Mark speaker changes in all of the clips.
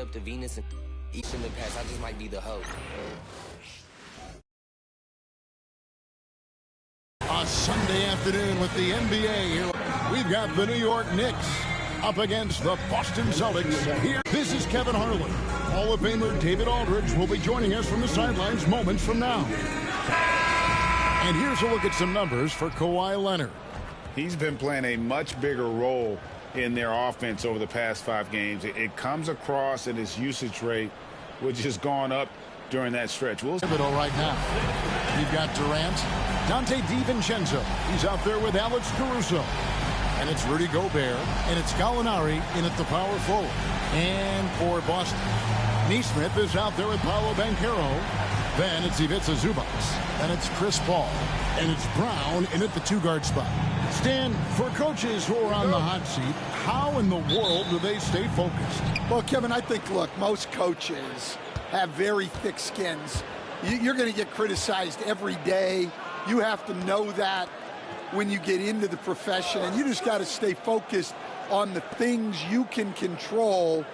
Speaker 1: up to Venus and each in the past. I just might be the hoe.
Speaker 2: A Sunday afternoon with the NBA here. We've got the New York Knicks up against the Boston Celtics. Here, this is Kevin Harlan. Hall of Famer David Aldridge will be joining us from the sidelines moments from now. And here's a look at some numbers for Kawhi Leonard.
Speaker 3: He's been playing a much bigger role in their offense over the past 5 games. It comes across in his usage rate, which has gone up during that stretch. We'll
Speaker 2: pivotal right now. You've got Durant, Dante DiVincenzo. He's out there with Alex Caruso. And it's Rudy Gobert, and it's Gallinari in at the power forward. And for Boston, Nesmith is out there with Paolo Banchero. Then it's Ivica Zubac. And it's Chris Paul. And it's Brown in at the 2-guard spot. Stan, for coaches who are on the hot seat, how in the world do they stay focused?
Speaker 4: Well, Kevin, I think, look, most coaches have very thick skins. You're going to get criticized every day. You have to know that when you get into the profession, and you just got to stay focused on the things you can control.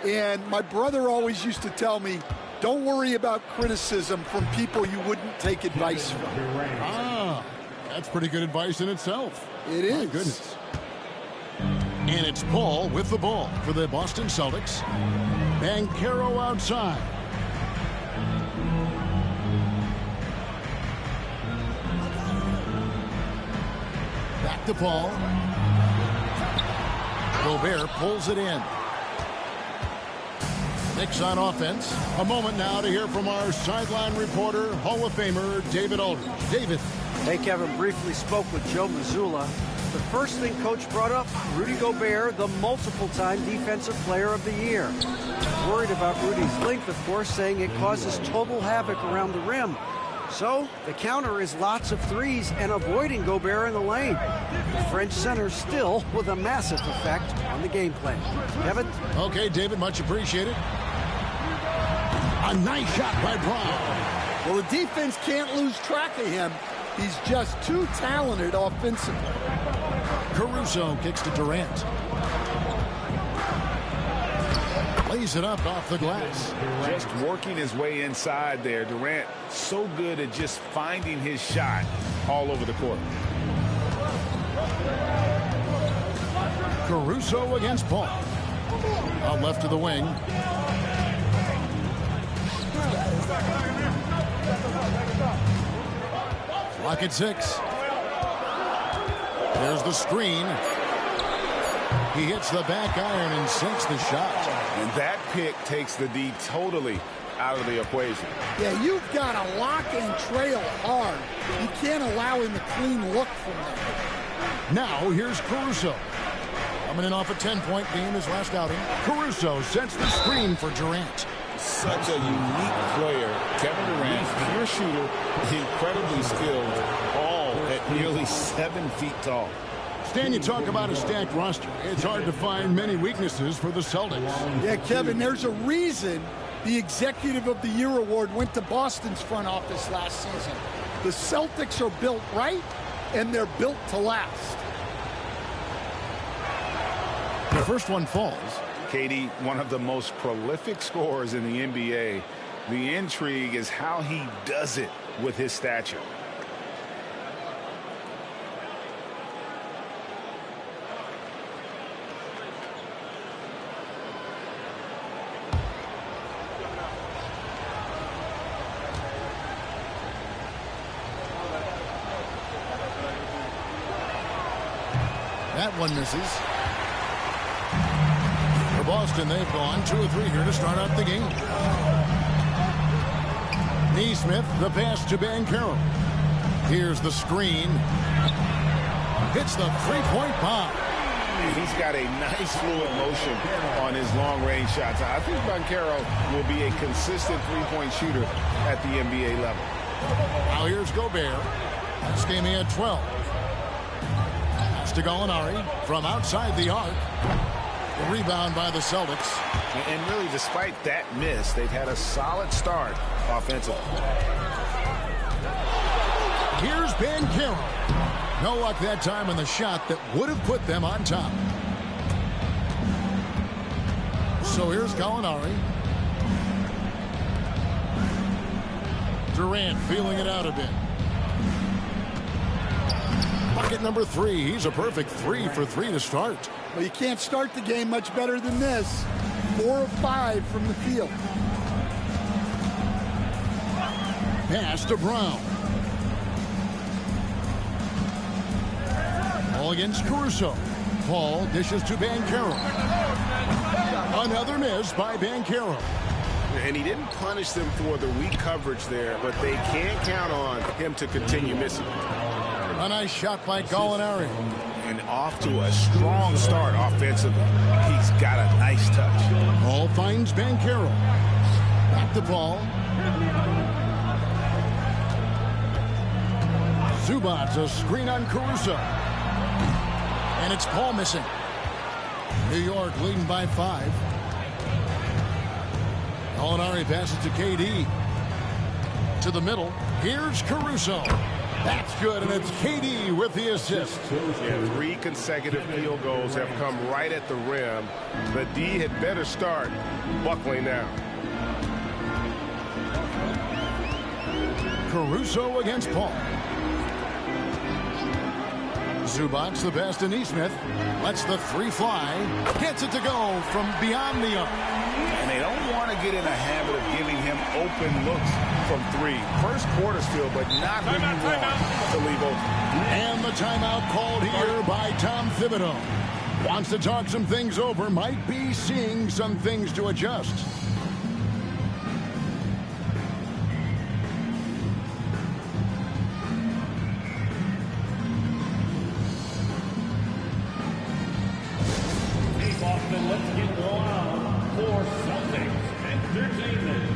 Speaker 4: And my brother always used to tell me, don't worry about criticism from people you wouldn't take advice from.
Speaker 2: Ah, that's pretty good advice in itself.
Speaker 4: It is.
Speaker 2: My goodness. And it's Paul with the ball for the Boston Celtics. Banchero outside. Back to Paul. Gobert pulls it in. Knicks on offense. A moment now to hear from our sideline reporter, Hall of Famer David Aldridge. David.
Speaker 5: Hey, Kevin, briefly spoke with Joe Mazzulla. The first thing Coach brought up, Rudy Gobert, the multiple-time Defensive Player of the Year. Worried about Rudy's length, of course, saying it causes total havoc around the rim. So the counter is lots of threes and avoiding Gobert in the lane. The French center still with a massive effect on the game plan. Kevin?
Speaker 2: Okay, David, much appreciated. A nice shot by Brown.
Speaker 4: Well, the defense can't lose track of him. He's just too talented offensively.
Speaker 2: Caruso kicks to Durant. Lays it up off the glass.
Speaker 3: Just working his way inside there. Durant so good at just finding his shot all over the court.
Speaker 2: Caruso against Paul. Out left to the wing. Clock at 6. There's the screen. He hits the back iron and sinks the shot.
Speaker 3: And that pick takes the D totally out of the equation.
Speaker 4: Yeah, you've got to lock and trail hard. You can't allow him a clean look from there.
Speaker 2: Now here's Caruso. Coming in off a 10-point game his last outing. Caruso sets the screen for Durant.
Speaker 3: Such a unique player. Kevin Durant, pure shooter, incredibly skilled, all at nearly 7 feet tall.
Speaker 2: Stan, you talk about a stacked roster. It's hard to find many weaknesses for the Celtics.
Speaker 4: Yeah, Kevin, there's a reason the Executive of the Year award went to Boston's front office last season. The Celtics are built right, and they're built to last.
Speaker 2: The first one falls.
Speaker 3: Katie, one of the most prolific scorers in the NBA. The intrigue is how he does it with his stature.
Speaker 2: That one misses. For Boston, they've gone 2 or 3 here to start out the game. Nesmith, the pass to Banchero. Here's the screen. Hits the 3-point bomb.
Speaker 3: He's got a nice fluid motion on his long-range shots. I think Banchero will be a consistent 3-point shooter at the NBA level.
Speaker 2: Now here's Gobert. This game he had 12. Pass to Gallinari from outside the arc. The rebound by the Celtics.
Speaker 3: And really, despite that miss, they've had a solid start offensively.
Speaker 2: Here's Banchero. No luck that time on the shot that would have put them on top. So here's Gallinari. Durant feeling it out a bit. Bucket number 3. He's a perfect 3 for 3 to start.
Speaker 4: Well, you can't start the game much better than this. 4 of 5 from the field.
Speaker 2: Pass to Brown. Ball against Caruso. Paul dishes to Banchero. Another miss by Banchero.
Speaker 3: And he didn't punish them for the weak coverage there, but they can't count on him to continue missing.
Speaker 2: A nice shot by Gallinari.
Speaker 3: And off to a strong start offensively. He's got a nice touch.
Speaker 2: Paul finds Banchero. Back to Paul. Zubac, a screen on Caruso. And it's Paul missing. New York leading by 5. Gallinari passes to KD. To the middle. Here's Caruso. That's good, and it's KD with the assist.
Speaker 3: Yeah, 3 consecutive field goals have come right at the rim. The D had better start buckling down.
Speaker 2: Caruso against Paul. Zubac the pass to Nesmith. Lets the 3 fly. Gets it to go from beyond the arc.
Speaker 3: And they don't want to get in a habit of giving him open looks from 3. First quarter still, but not when you want to leave open.
Speaker 2: And the timeout called here by Tom Thibodeau. Wants to talk some things over. Might be seeing some things to adjust.
Speaker 6: Let's get wild for Celtics Entertainment.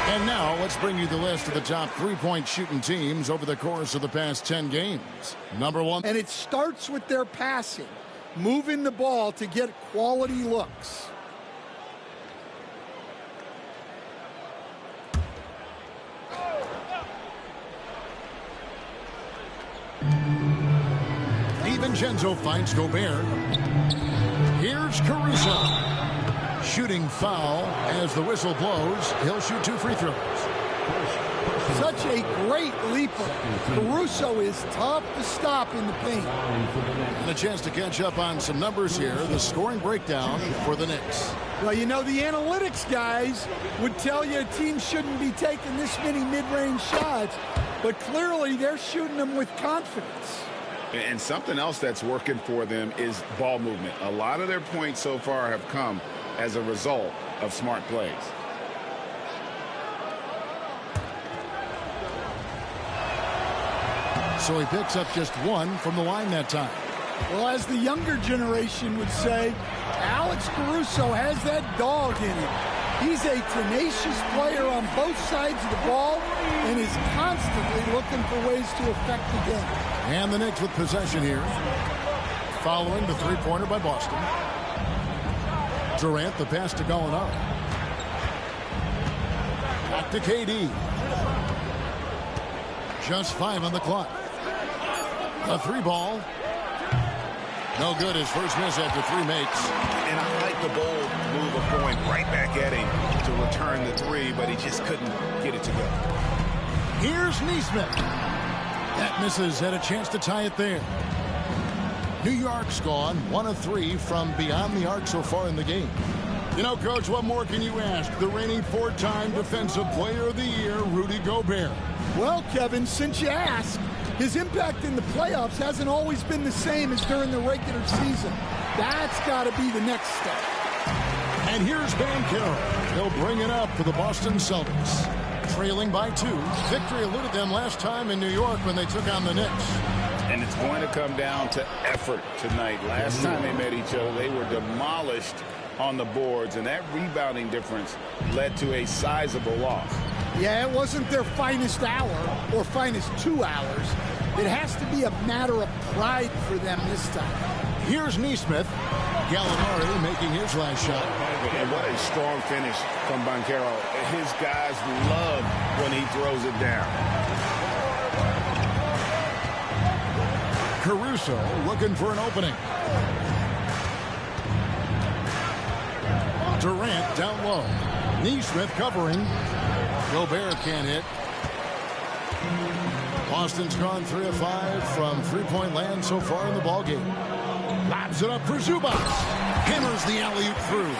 Speaker 2: And now let's bring you the list of the top 3-point shooting teams over the course of the past 10 games. Number 1.
Speaker 4: And it starts with their passing. Moving the ball to get quality looks.
Speaker 2: DiVincenzo finds Gobert. Here's Caruso. Shooting foul as the whistle blows. He'll shoot 2 free throws.
Speaker 4: Such a great leaper. Caruso is tough to stop in the paint.
Speaker 2: And a chance to catch up on some numbers here. The scoring breakdown for the Knicks.
Speaker 4: Well, you know, the analytics guys would tell you a team shouldn't be taking this many mid-range shots, but clearly they're shooting them with confidence.
Speaker 3: And something else that's working for them is ball movement. A lot of their points so far have come as a result of smart plays.
Speaker 2: So he picks up just 1 from the line that time.
Speaker 4: Well, as the younger generation would say, Alex Caruso has that dog in him. He's a tenacious player on both sides of the ball and is constantly looking for ways to affect the game.
Speaker 2: And the Knicks with possession here. Following the 3-pointer by Boston. Durant, the pass to Gallinari. Back to KD. Just 5 on the clock. A 3 ball. No good. His first miss after 3 makes.
Speaker 3: And I like the bold move of going right back at him to return the 3, but he just couldn't get it to go.
Speaker 2: Here's Nesmith. That misses. Had a chance to tie it there. New York's gone 1 of 3 from beyond the arc so far in the game. You know, Coach, what more can you ask? The reigning 4-time Defensive Player of the Year, Rudy Gobert.
Speaker 4: Well, Kevin, since you asked, his impact in the playoffs hasn't always been the same as during the regular season. That's got to be the next step.
Speaker 2: And here's Banchero. He'll bring it up for the Boston Celtics. Trailing by 2. Victory eluded them last time in New York when they took on the Knicks.
Speaker 3: And it's going to come down to effort tonight. Last time they met each other, they were demolished on the boards, and that rebounding difference led to a sizable loss.
Speaker 4: Yeah, it wasn't their finest hour or finest 2 hours. It has to be a matter of pride for them this time.
Speaker 2: Here's Nesmith. Gallinari making his last shot.
Speaker 3: And what a strong finish from Banchero. His guys love when he throws it down.
Speaker 2: Caruso looking for an opening. Durant down low. Nesmith covering. Gobert can't hit. Boston's gone 3 of 5 from three-point land so far in the ballgame. Lobs it up for Zubac. Hammers the alley-oop through.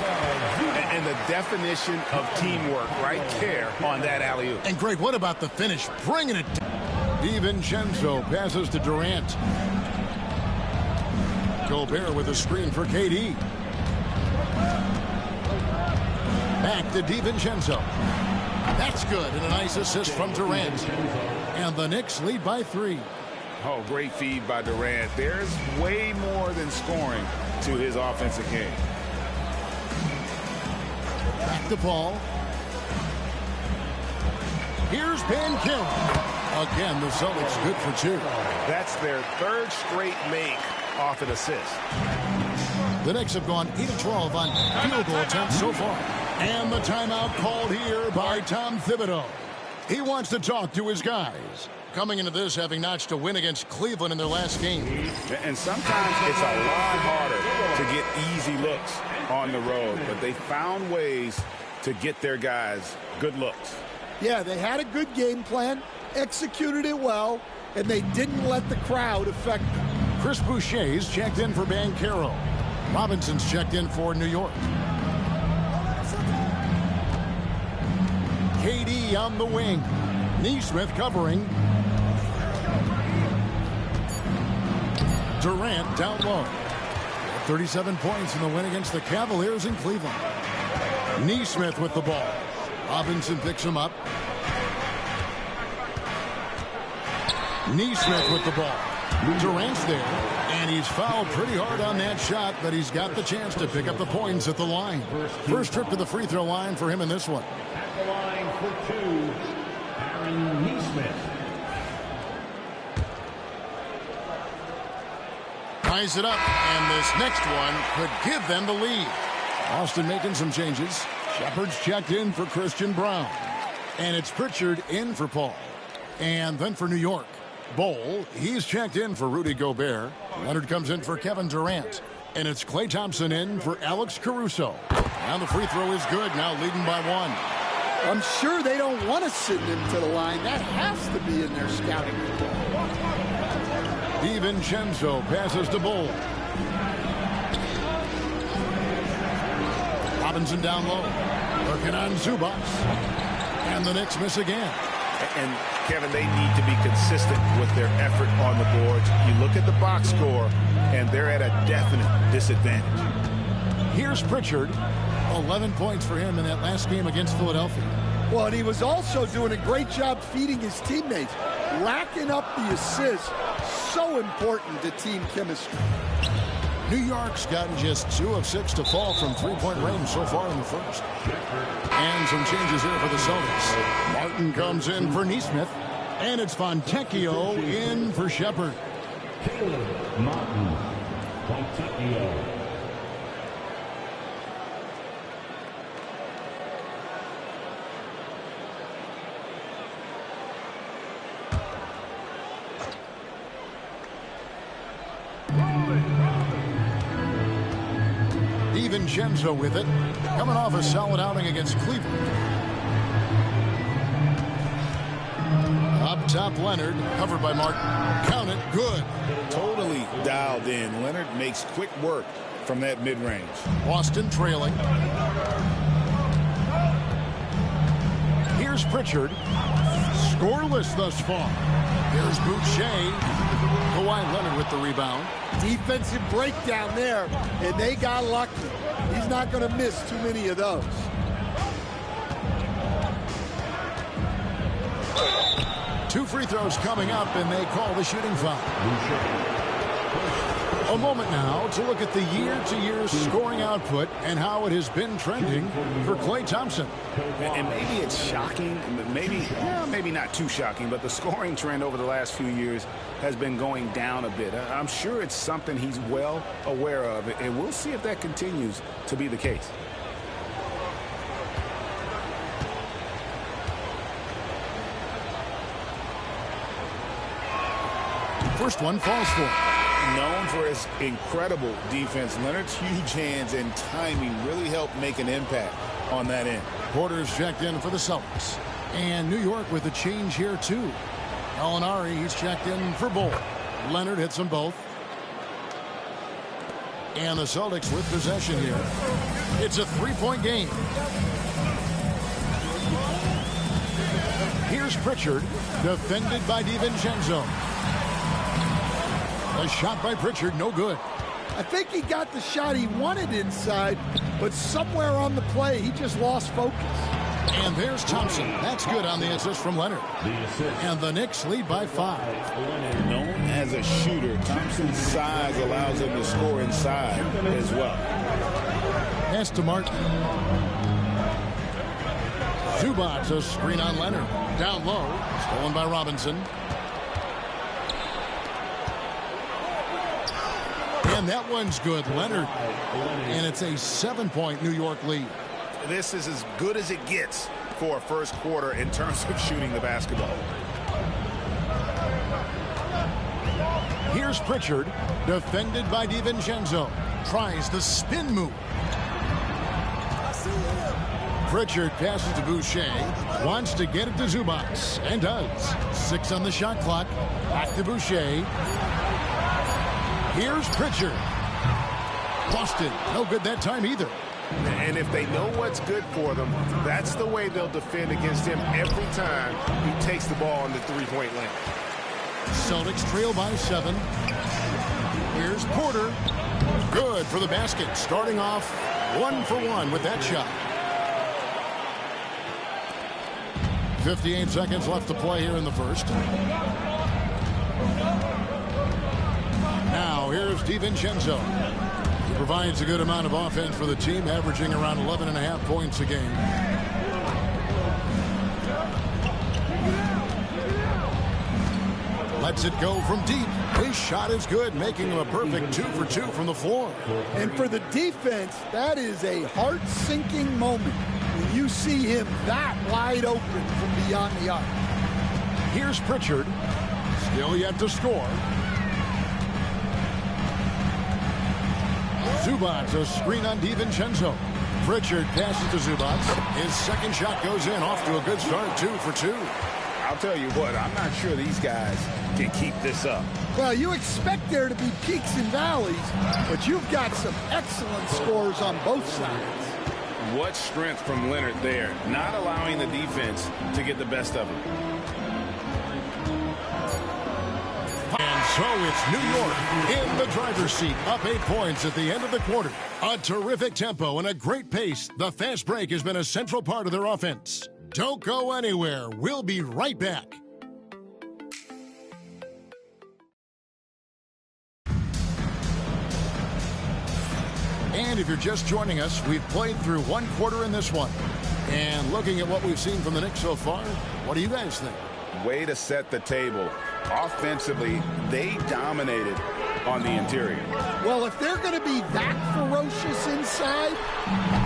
Speaker 3: And the definition of teamwork right there on that alley-oop.
Speaker 2: And Greg, what about the finish? Bringing it down. DiVincenzo passes to Durant. Gobert with a screen for KD. Back to DiVincenzo. That's good, and a nice assist from Durant. And the Knicks lead by 3.
Speaker 3: Oh, great feed by Durant. There's way more than scoring to his offensive game.
Speaker 2: Back to Paul. Here's Banchero. Again, the Celtics good for 2.
Speaker 3: That's their 3rd straight make off an assist.
Speaker 2: The Knicks have gone 8 of 12 on field goal attempts so far. And the timeout called here by Tom Thibodeau. He wants to talk to his guys. Coming into this, having notched a win against Cleveland in their last game.
Speaker 3: And sometimes it's a lot harder to get easy looks on the road, but they found ways to get their guys good looks.
Speaker 4: Yeah, they had a good game plan, executed it well, and they didn't let the crowd affect them.
Speaker 2: Chris Boucher's checked in for Banchero. Robinson's checked in for New York. KD on the wing. Nesmith covering. Durant down low. 37 points in the win against the Cavaliers in Cleveland. Nesmith with the ball. Robinson picks him up. Nesmith with the ball. Durant's there, and he's fouled pretty hard on that shot, but he's got the chance to pick up the points at the line. First trip to the free throw line for him in this one.
Speaker 6: At the line for 2, Aaron Nesmith.
Speaker 2: Ties it up, and this next one could give them the lead. Austin making some changes. Shepard's checked in for Christian Brown. And it's Pritchard in for Paul. And then for New York, Bol, he's checked in for Rudy Gobert. Leonard comes in for Kevin Durant. And it's Klay Thompson in for Alex Caruso. And the free throw is good, now leading by 1.
Speaker 4: I'm sure they don't want to send him to the line. That has to be in their scouting report.
Speaker 2: DiVincenzo passes to Bol. Robinson down low. Working on Zubac. And the Knicks miss again.
Speaker 3: And, Kevin, they need to be consistent with their effort on the boards. You look at the box score, and they're at a definite disadvantage.
Speaker 2: Here's Pritchard. 11 points for him in that last game against Philadelphia.
Speaker 4: Well, and he was also doing a great job feeding his teammates. Racking up the assists. So important to team chemistry.
Speaker 2: New York's gotten just 2 of 6 to fall from three-point range so far in the first. And some changes here for the Celtics. Martin comes in for Nesmith. And it's Fontecchio in for Shepard.
Speaker 6: Caleb Martin. Fontecchio.
Speaker 2: DiVincenzo with it. Coming off a solid outing against Cleveland. Up top, Leonard. Covered by Martin. Count it. Good.
Speaker 3: Totally dialed in. Leonard makes quick work from that mid-range.
Speaker 2: Boston trailing. Here's Pritchard. Scoreless thus far. Here's Boucher. Kawhi Leonard with the rebound.
Speaker 4: Defensive breakdown there, and they got lucky. He's not going to miss too many of those.
Speaker 2: Two free throws coming up, and they call the shooting foul. A moment now to look at the year-to-year scoring output and how it has been trending for Klay Thompson.
Speaker 3: And maybe it's shocking, maybe not too shocking, but the scoring trend over the last few years has been going down a bit. I'm sure it's something he's well aware of, and we'll see if that continues to be the case.
Speaker 2: First one falls for him.
Speaker 3: Known for his incredible defense, Leonard's huge hands and timing really helped make an impact on that end.
Speaker 2: Porter's checked in for the Celtics. And New York with a change here, too. Gallinari, he's checked in for Bol. Leonard hits them both. And the Celtics with possession here. It's a three-point game. Here's Pritchard, defended by DiVincenzo. A shot by Pritchard, no good.
Speaker 4: I think he got the shot he wanted inside, but somewhere on the play, he just lost focus.
Speaker 2: And there's Thompson. That's good on the assist from Leonard. And the Knicks lead by 5.
Speaker 3: Known as a shooter, Thompson's size allows him to score inside as well.
Speaker 2: Pass to Martin. Zubac, a screen on Leonard. Down low, stolen by Robinson. And that one's good, Leonard. And it's a 7-point New York lead.
Speaker 3: This is as good as it gets for a first quarter in terms of shooting the basketball.
Speaker 2: Here's Pritchard, defended by DiVincenzo. Tries the spin move. Pritchard passes to Boucher. Wants to get it to Zubac. And does. 6 on the shot clock. Back to Boucher. Here's Pritchard. Busted. No good that time either.
Speaker 3: And if they know what's good for them, that's the way they'll defend against him every time he takes the ball in the three-point line.
Speaker 2: Celtics trail by 7. Here's Porter. Good for the basket. Starting off 1 for 1 with that shot. 58 seconds left to play here in the first. Now here's DiVincenzo. He provides a good amount of offense for the team, averaging around 11.5 points a game. Lets it go from deep. His shot is good, making him a perfect 2 for 2 from the floor.
Speaker 4: And for the defense, that is a heart-sinking moment when you see him that wide open from beyond the arc.
Speaker 2: Here's Pritchard. Still yet to score. Zubac, a screen on DiVincenzo. Pritchard passes to Zubac. His second shot goes in, off to a good start, 2 for 2.
Speaker 3: I'll tell you what, I'm not sure these guys can keep this up.
Speaker 4: Well, you expect there to be peaks and valleys, but you've got some excellent scores on both sides.
Speaker 3: What strength from Leonard there, not allowing the defense to get the best of him.
Speaker 2: And so it's New York in the driver's seat, up 8 points at the end of the quarter. A terrific tempo and a great pace. The fast break has been a central part of their offense. Don't go anywhere. We'll be right back. And if you're just joining us, we've played through 1 quarter in this one. And looking at what we've seen from the Knicks so far, what do you guys think?
Speaker 3: Way to set the table. Offensively, they dominated on the interior.
Speaker 4: Well, if they're going to be that ferocious inside,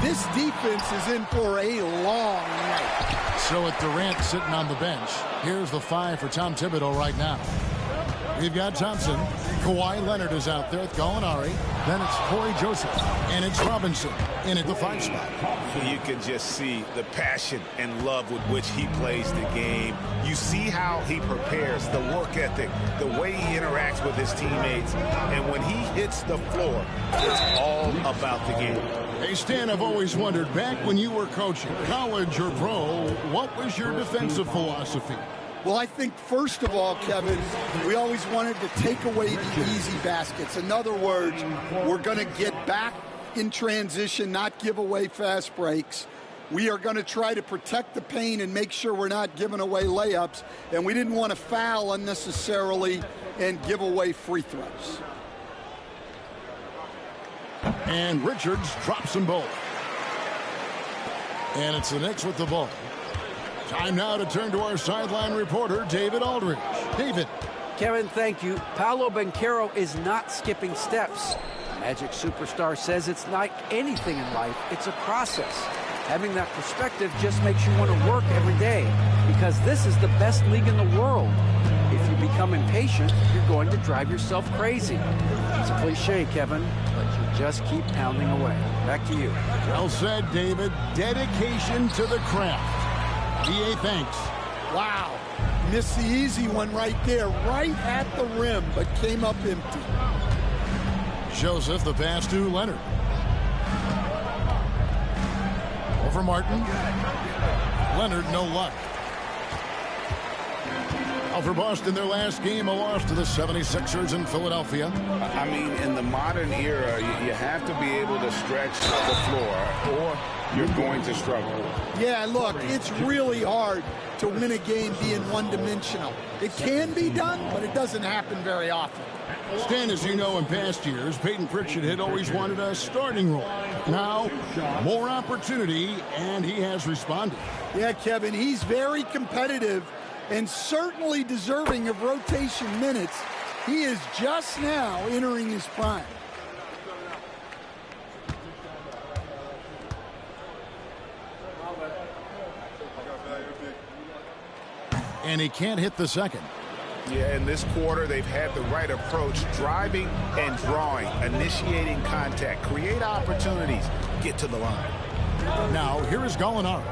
Speaker 4: this defense is in for a long night.
Speaker 2: So with Durant sitting on the bench, here's the 5 for Tom Thibodeau right now. We've got Thompson. Kawhi Leonard is out there with Gallinari. Then it's Corey Joseph. And it's Robinson in at the 5 spot.
Speaker 3: You can just see the passion and love with which he plays the game. You see how he prepares, the work ethic, the way he interacts with his teammates. And when he hits the floor, it's all about the game.
Speaker 2: Hey, Stan, I've always wondered, back when you were coaching, college or pro, what was your defensive philosophy?
Speaker 4: Well, I think, first of all, Kevin, we always wanted to take away the easy baskets. In other words, we're going to get back in transition, not give away fast breaks. We are going to try to protect the paint and make sure we're not giving away layups. And we didn't want to foul unnecessarily and give away free throws.
Speaker 2: And Richards drops them both. And it's the Knicks with the ball. Time now to turn to our sideline reporter, David Aldridge. David.
Speaker 5: Kevin, thank you. Paolo Banchero is not skipping steps. Magic superstar says it's like anything in life. It's a process. Having that perspective just makes you want to work every day, because this is the best league in the world. If you become impatient, you're going to drive yourself crazy. It's a cliche, Kevin, but you just keep pounding away. Back to you.
Speaker 2: Well said, David. Dedication to the craft. DA, thanks.
Speaker 4: Wow. Missed the easy one right there, right at the rim, but came up empty.
Speaker 2: Joseph, the pass to Leonard. Over Martin. Leonard, no luck. Now for Boston, their last game, a loss to the 76ers in Philadelphia.
Speaker 3: I mean, in the modern era, you have to be able to stretch the floor, or you're going to struggle.
Speaker 4: Yeah, look, it's really hard to win a game being one-dimensional. It can be done, but it doesn't happen very often.
Speaker 2: Stan, as you know, in past years, Peyton Pritchard had always wanted a starting role. Now, more opportunity, and he has responded.
Speaker 4: Yeah, Kevin, he's very competitive and certainly deserving of rotation minutes. He is just now entering his prime.
Speaker 2: And he can't hit the second.
Speaker 3: Yeah, in this quarter, they've had the right approach, driving and drawing, initiating contact, create opportunities, get to the line.
Speaker 2: Now, here is Gallinari.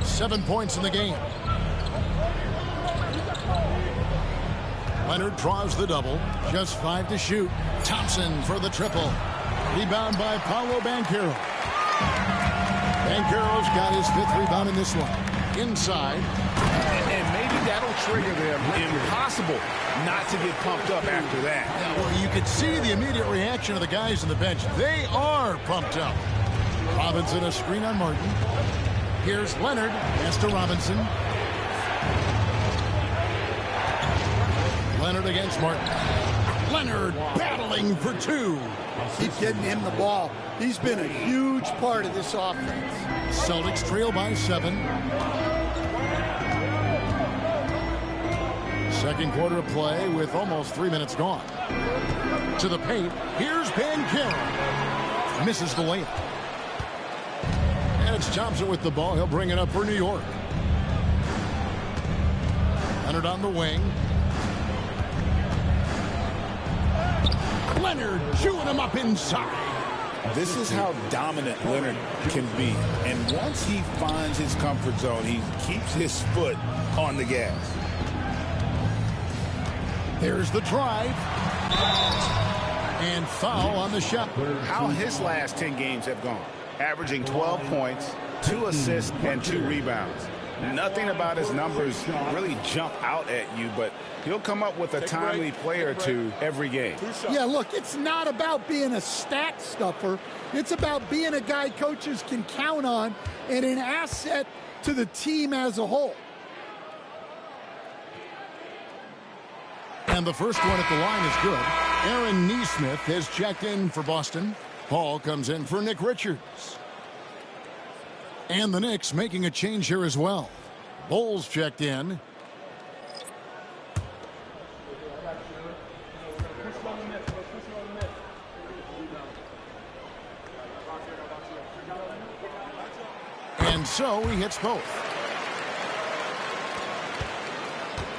Speaker 2: 7 points in the game. Leonard draws the double. Just 5 to shoot. Thompson for the triple. Rebound by Paolo Banchero. Banchero's got his 5th rebound in this one. Inside.
Speaker 3: And maybe that'll trigger them. Impossible not to get pumped up after that.
Speaker 2: Yeah, well, you could see the immediate reaction of the guys on the bench. They are pumped up. Robinson, a screen on Martin. Here's Leonard. Pass to Robinson. Leonard against Martin. Leonard battling for 2.
Speaker 4: Keep getting him the ball. He's been a huge part of this offense.
Speaker 2: Celtics trail by 7. Second quarter of play with almost 3 minutes gone. To the paint. Here's Banchero. Misses the layup. And it's Thompson with the ball. He'll bring it up for New York. Leonard on the wing. Leonard chewing him up inside.
Speaker 3: This is how dominant Leonard can be. And once he finds his comfort zone, he keeps his foot on the gas.
Speaker 2: There's the drive. And foul on the shot.
Speaker 3: How his last 10 games have gone. Averaging 12 points, 2 assists, and 2 rebounds. Nothing about his numbers really jump out at you, but he'll come up with a timely play or two every game.
Speaker 4: Yeah, look, it's not about being a stat stuffer. It's about being a guy coaches can count on and an asset to the team as a whole.
Speaker 2: And the first one at the line is good. Aaron Nesmith has checked in for Boston. Paul comes in for Nick Richards. And the Knicks making a change here as well. Bowles checked in. And so he hits both.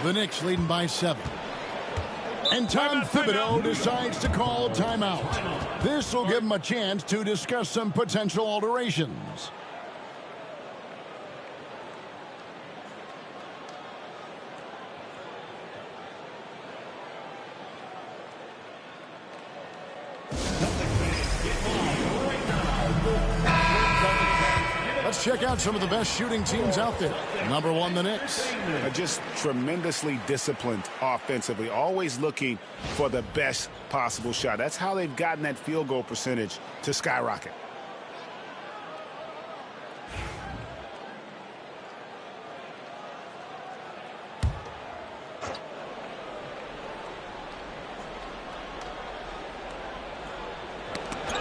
Speaker 2: The Knicks leading by 7. And Tom Thibodeau decides to call timeout. This will give him a chance to discuss some potential alterations. Let's check out some of the best shooting teams out there. Number 1, the Knicks.
Speaker 3: Just tremendously disciplined offensively, always looking for the best possible shot. That's how they've gotten that field goal percentage to skyrocket.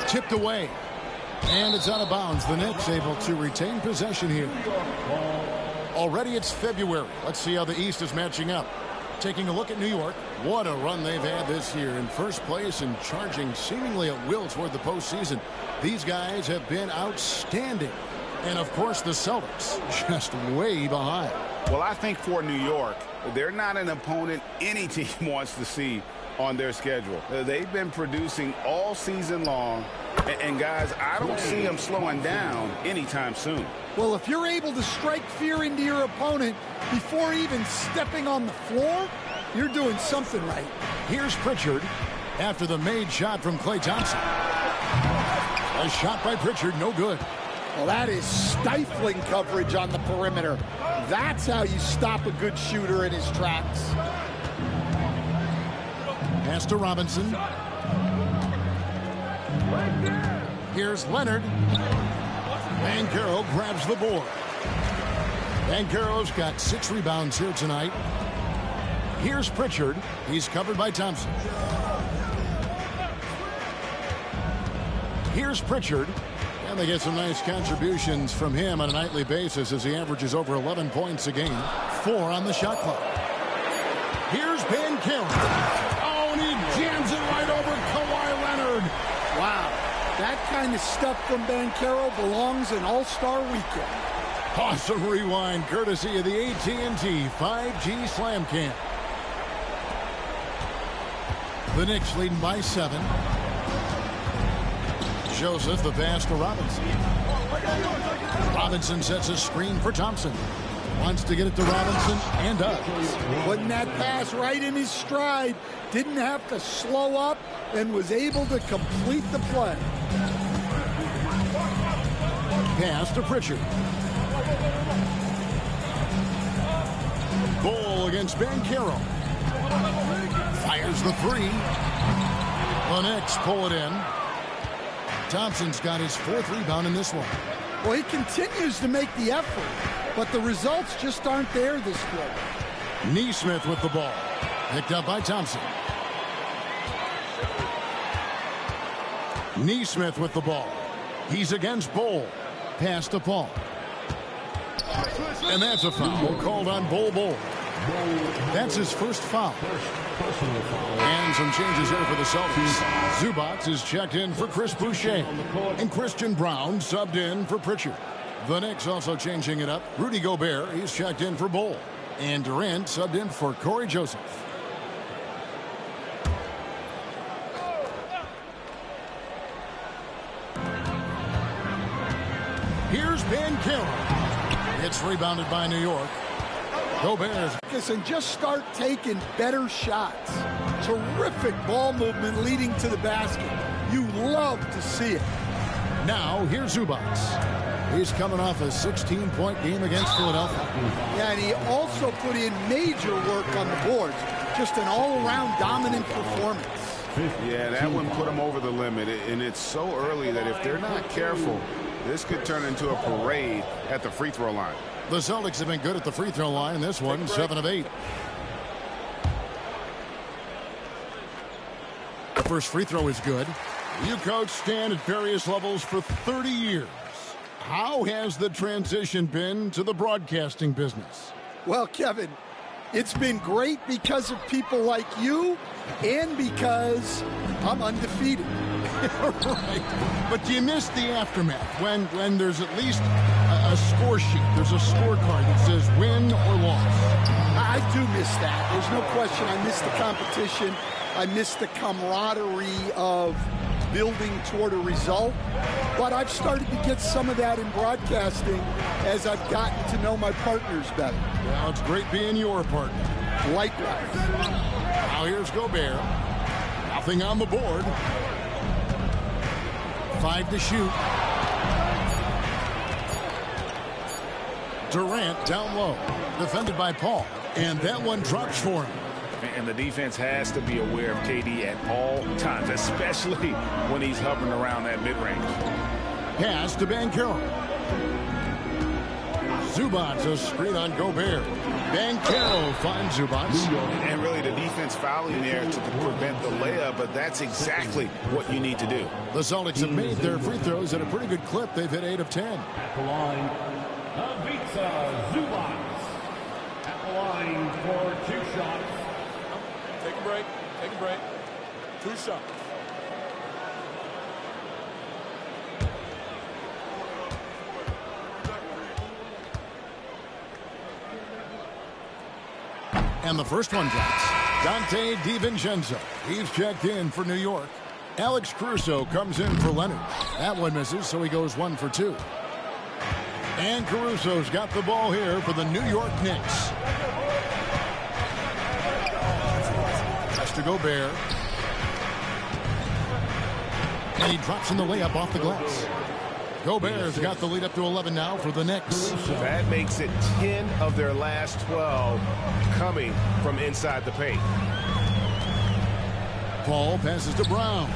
Speaker 2: Tipped away. And it's out of bounds. The Knicks able to retain possession here. Already it's February. Let's see how the East is matching up. Taking a look at New York. What a run they've had this year. In first place and charging seemingly at will toward the postseason. These guys have been outstanding. And, of course, the Celtics just way behind.
Speaker 3: Well, I think for New York, they're not an opponent any team wants to see on their schedule. They've been producing all season long. And, guys, I don't see them slowing down anytime soon.
Speaker 4: Well, if you're able to strike fear into your opponent before even stepping on the floor, you're doing something right.
Speaker 2: Here's Pritchard after the made shot from Klay Thompson. A shot by Pritchard, no good.
Speaker 4: Well, that is stifling coverage on the perimeter. That's how you stop a good shooter in his tracks.
Speaker 2: Pass to Robinson. Here's Leonard. Banchero grabs the board. Banchero's got 6 rebounds here tonight. Here's Pritchard. He's covered by Thompson. Here's Pritchard. And they get some nice contributions from him on a nightly basis as he averages over 11 points a game. 4 on the shot clock. Here's Banchero. Oh, and he jams it right over Kawhi Leonard.
Speaker 4: Wow. That kind of stuff from Banchero belongs in All-Star Weekend.
Speaker 2: Awesome rewind courtesy of the AT&T 5G Slam Cam. The Knicks leading by 7. Joseph the pass to Robinson. Robinson sets a screen for Thompson. Wants to get it to Robinson and does.
Speaker 4: Putting that pass right in his stride. Didn't have to slow up and was able to complete the play.
Speaker 2: Pass to Pritchard. Goal against Banchero. Fires the 3. The Knicks pull it in. Thompson's got his 4th rebound in this one.
Speaker 4: Well, he continues to make the effort, but the results just aren't there this quarter.
Speaker 2: Nesmith with the ball. Picked up by Thompson. Nesmith with the ball. He's against Bol. Pass to Paul. And that's a foul called on Bol. That's his first foul. And some changes here for the Celtics. Zubac is checked in for Chris Boucher. And Christian Brown subbed in for Pritchard. The Knicks also changing it up. Rudy Gobert, he's checked in for Bol. And Durant subbed in for Corey Joseph. Here's Banchero. It's rebounded by New York. Gobert.
Speaker 4: And just start taking better shots. Terrific ball movement leading to the basket. You love to see it.
Speaker 2: Now, here's Zubac. He's coming off a 16-point game against Philadelphia.
Speaker 4: Yeah, and he also put in major work on the boards. Just an all-around dominant performance.
Speaker 3: Yeah, that one put him over the limit. And it's so early that if they're not careful, this could turn into a parade at the free throw line.
Speaker 2: The Celtics have been good at the free throw line. This one, 7 of 8. The first free throw is good. You coach Stan at various levels for 30 years. How has the transition been to the broadcasting business?
Speaker 4: Well, Kevin, it's been great because of people like you and because I'm undefeated.
Speaker 2: Right. But do you miss the aftermath when there's at least a score sheet? There's a scorecard that says win or loss.
Speaker 4: I do miss that. There's no question. I miss the competition. I miss the camaraderie of building toward a result. But I've started to get some of that in broadcasting as I've gotten to know my partners better.
Speaker 2: Well, it's great being your partner.
Speaker 4: Likewise.
Speaker 2: Now here's Gobert. Nothing on the board. 5 to shoot. Durant down low. Defended by Paul. And that one drops for him.
Speaker 3: And the defense has to be aware of KD at all times, especially when he's hovering around that mid-range.
Speaker 2: Pass to Banchero. Zubac a screen on Gobert. Banchero finds Zubac.
Speaker 3: And really the defense fouling there to prevent the layup, but that's exactly what you need to do.
Speaker 2: The Celtics have made their free throws at a pretty good clip. They've hit 8 of 10.
Speaker 6: At the line, Ivica Zubac. At the line for 2 shots.
Speaker 7: Take a break. Take a break. 2 shots.
Speaker 2: And the first one drops. Dante DiVincenzo. He's checked in for New York. Alex Caruso comes in for Leonard. That one misses, so he goes 1 for 2. And Caruso's got the ball here for the New York Knicks. Has to Gobert. And he drops in the layup off the glass. Gobert's got the lead up to 11 now for the Knicks.
Speaker 8: That makes it 10 of their last 12 coming from inside the paint.
Speaker 2: Paul passes to Brown.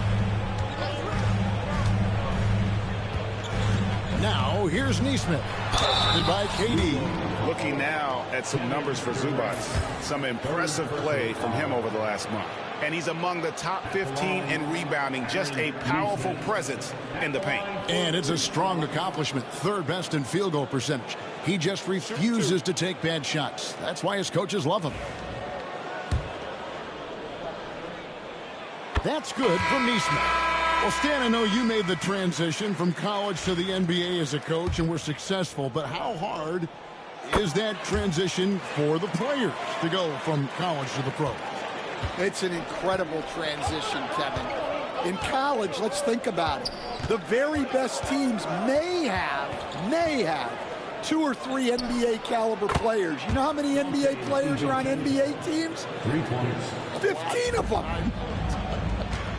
Speaker 2: Now here's Nesmith. By KD.
Speaker 3: Looking now at some numbers for Zubac. Some impressive play from him over the last month. And he's among the top 15 in rebounding. Just a powerful presence in the paint.
Speaker 2: And it's a strong accomplishment. Third best in field goal percentage. He just refuses to take bad shots. That's why his coaches love him. That's good from Nesmith. Well, Stan, I know you made the transition from college to the NBA as a coach and were successful, but how hard is that transition for the players to go from college to the pro?
Speaker 4: It's an incredible transition, Kevin. In college, let's think about it. The very best teams may have 2 or 3 NBA caliber players. You know how many NBA players are on NBA teams?
Speaker 6: 3 points.
Speaker 4: 15 of them.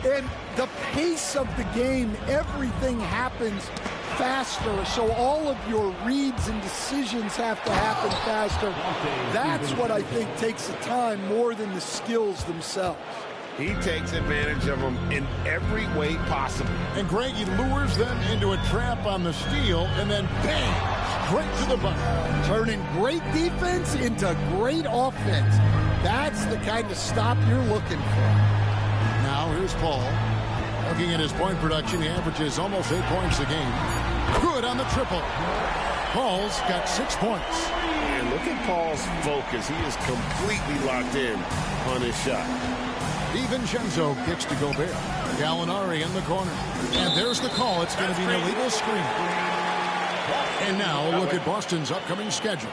Speaker 4: And the pace of the game, everything happens faster, so all of your reads and decisions have to happen faster. That's what I think takes the time more than the skills themselves.
Speaker 8: He takes advantage of them in every way possible.
Speaker 2: And Greg, he lures them into a trap on the steal, and then bang, straight to the bucket.
Speaker 4: Turning great defense into great offense. That's the kind of stop you're looking for.
Speaker 2: Now here's Paul. Looking at his point production, he averages almost 8 points a game. Good on the triple. Paul's got 6 points.
Speaker 8: And look at Paul's focus. He is completely locked in on his shot.
Speaker 2: DiVincenzo kicks to Gobert. Gallinari in the corner. And there's the call. It's going to be an illegal screen. And now look at Boston's upcoming schedule.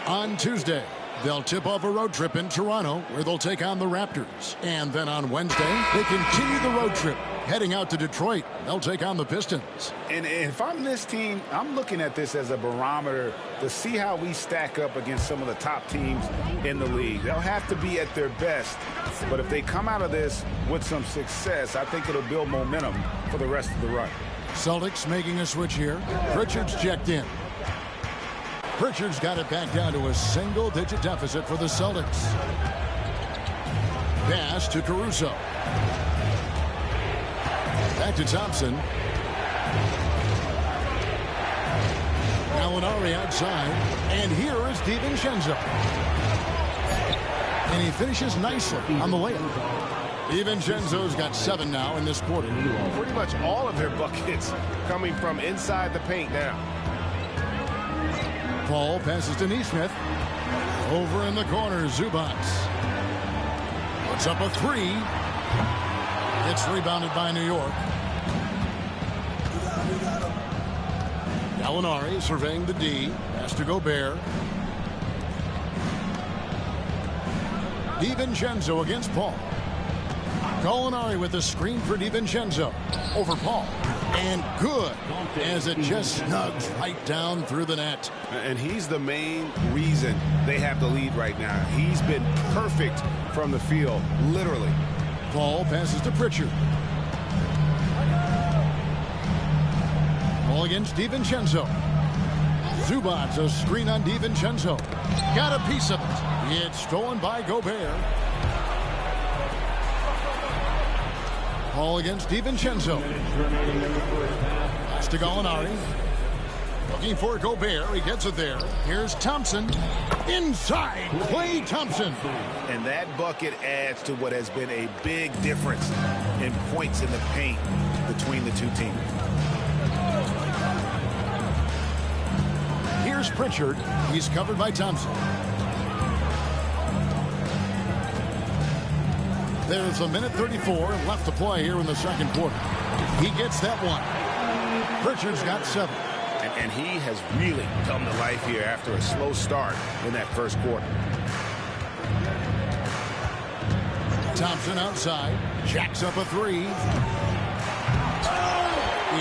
Speaker 2: On Tuesday, they'll tip off a road trip in Toronto where they'll take on the Raptors. And then on Wednesday, they continue the road trip. Heading out to Detroit, they'll take on the Pistons.
Speaker 3: And if I'm this team, I'm looking at this as a barometer to see how we stack up against some of the top teams in the league. They'll have to be at their best. But if they come out of this with some success, I think it'll build momentum for the rest of the run.
Speaker 2: Celtics making a switch here. Pritchard's checked in. Pritchard's got it back down to a single-digit deficit for the Celtics. Pass to Caruso. Back to Thompson. Gallinari outside. And here is DiVincenzo. And he finishes nicely on the layup. DiVincenzo's got 7 now in this quarter.
Speaker 8: Pretty much all of their buckets coming from inside the paint now.
Speaker 2: Paul passes to Nesmith. Over in the corner, Zubac. Puts up a 3. It's rebounded by New York. Gallinari surveying the D. Pass to Gobert. DiVincenzo against Paul. Gallinari with a screen for DiVincenzo. Over Paul. And good, as it just snugs right down through the net.
Speaker 8: And he's the main reason they have the lead right now. He's been perfect from the field, literally.
Speaker 2: Paul passes to Pritchard. Ball against DiVincenzo. Zubac, a screen on DiVincenzo. Got a piece of it. It's stolen by Gobert. Paul against DiVincenzo. Pass to Gallinari. Looking for Gobert. He gets it there. Here's Thompson. Inside. Klay Thompson.
Speaker 3: And that bucket adds to what has been a big difference in points in the paint between the two teams.
Speaker 2: Here's Pritchard. He's covered by Thompson. There's a minute 34 left to play here in the second quarter. He gets that one. Pritchard's got 7.
Speaker 3: And he has really come to life here after a slow start in that first quarter.
Speaker 2: Thompson outside. Jacks up a three.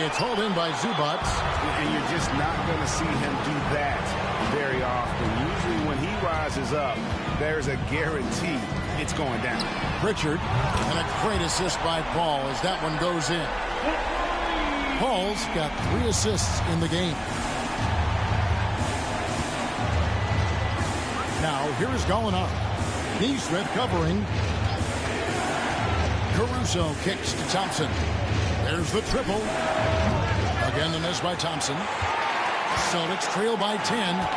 Speaker 2: It's hauled in by Zubac.
Speaker 3: And you're just not going to see him do that very often. Usually when he rises up, there's a guarantee it's going down.
Speaker 2: Pritchard, and a great assist by Paul as that one goes in. Paul's got 3 assists in the game. Now, here's Gallinari. Neesmith covering. Caruso kicks to Thompson. There's the triple. Again, the miss by Thompson. Celtics trail by 10.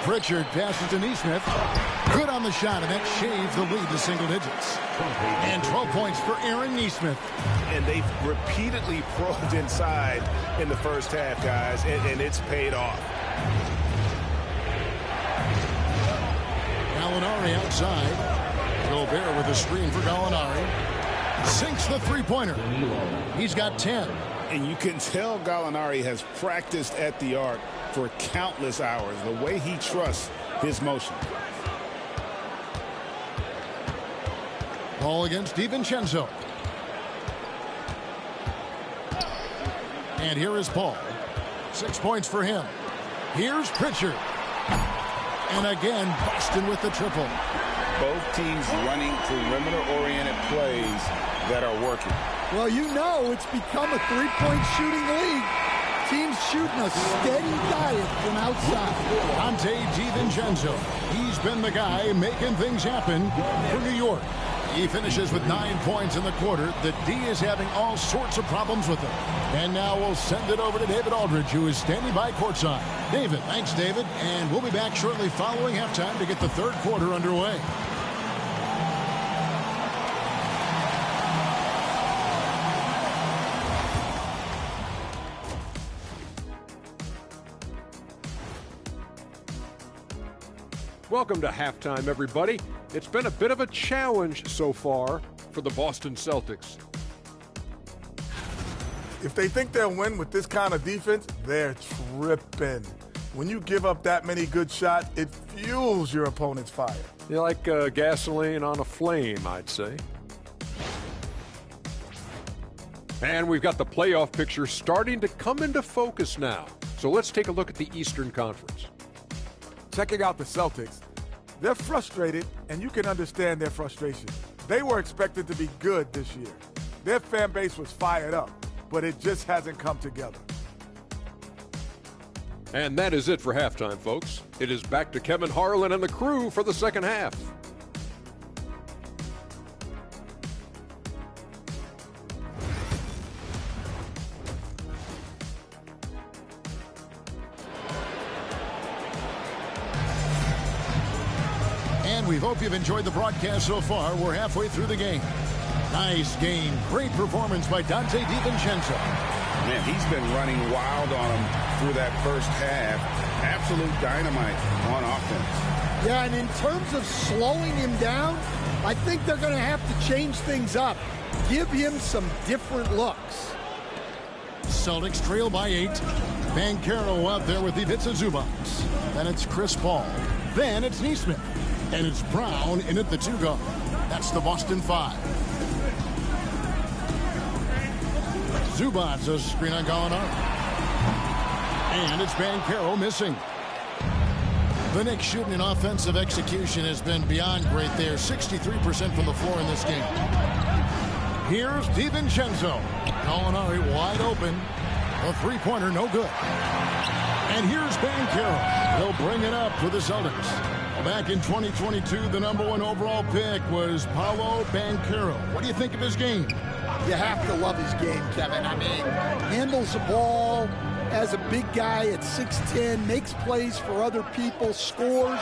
Speaker 2: Pritchard passes to Neesmith. Good on the shot, and that shaves the lead to single digits. And 12 points for Aaron Neesmith.
Speaker 3: And they've repeatedly probed inside in the first half, guys, and it's paid off.
Speaker 2: Gallinari outside. Gobert with a screen for Gallinari. Sinks the three-pointer. He's got 10.
Speaker 3: And you can tell Gallinari has practiced at the arc for countless hours, the way he trusts his motion.
Speaker 2: Ball against DiVincenzo. And here is Paul. 6 points for him. Here's Pritchard. And again, Boston with the triple.
Speaker 3: Both teams running perimeter-oriented plays that are working.
Speaker 4: Well, you know it's become a three-point shooting league. Teams shooting a steady diet from outside.
Speaker 2: Donte DiVincenzo. He's been the guy making things happen for New York. He finishes with 9 points in the quarter. The D is having all sorts of problems with him. And now we'll send it over to David Aldridge, who is standing by courtside. David, thanks, David. And we'll be back shortly following halftime to get the third quarter underway.
Speaker 9: Welcome to halftime, everybody. It's been a bit of a challenge so far for the Boston Celtics.
Speaker 10: If they think they'll win with this kind of defense, they're tripping. When you give up that many good shots, it fuels your opponent's fire.
Speaker 9: You're like gasoline on a flame, I'd say. And we've got the playoff picture starting to come into focus now. So let's take a look at the Eastern Conference.
Speaker 10: Checking out the Celtics, they're frustrated, and you can understand their frustration. They were expected to be good this year. Their fan base was fired up, but it just hasn't come together.
Speaker 9: And that is it for halftime, folks. It is back to Kevin Harlan and the crew for the second half.
Speaker 2: We hope you've enjoyed the broadcast so far. We're halfway through the game. Nice game. Great performance by Donte DiVincenzo.
Speaker 3: Man, he's been running wild on him through that first half. Absolute dynamite on offense.
Speaker 4: Yeah, and in terms of slowing him down, I think they're going to have to change things up. Give him some different looks.
Speaker 2: Celtics trail by 8. Banchero out there with Ivica Zubac. Then it's Chris Paul. Then it's Neesmith. And it's Brown in at the 2 guard. That's the Boston 5. Zubac, a screen on Gallinari. And it's Banchero missing. The Knicks shooting in offensive execution has been beyond great there. 63% from the floor in this game. Here's DiVincenzo. Gallinari wide open. A three-pointer, no good. And here's Banchero. He'll bring it up for the Celtics. Back in 2022, the #1 overall pick was Paolo Banchero. What do you think of his game?
Speaker 4: You have to love his game, Kevin. I mean, handles the ball as a big guy at 6'10", makes plays for other people, scores,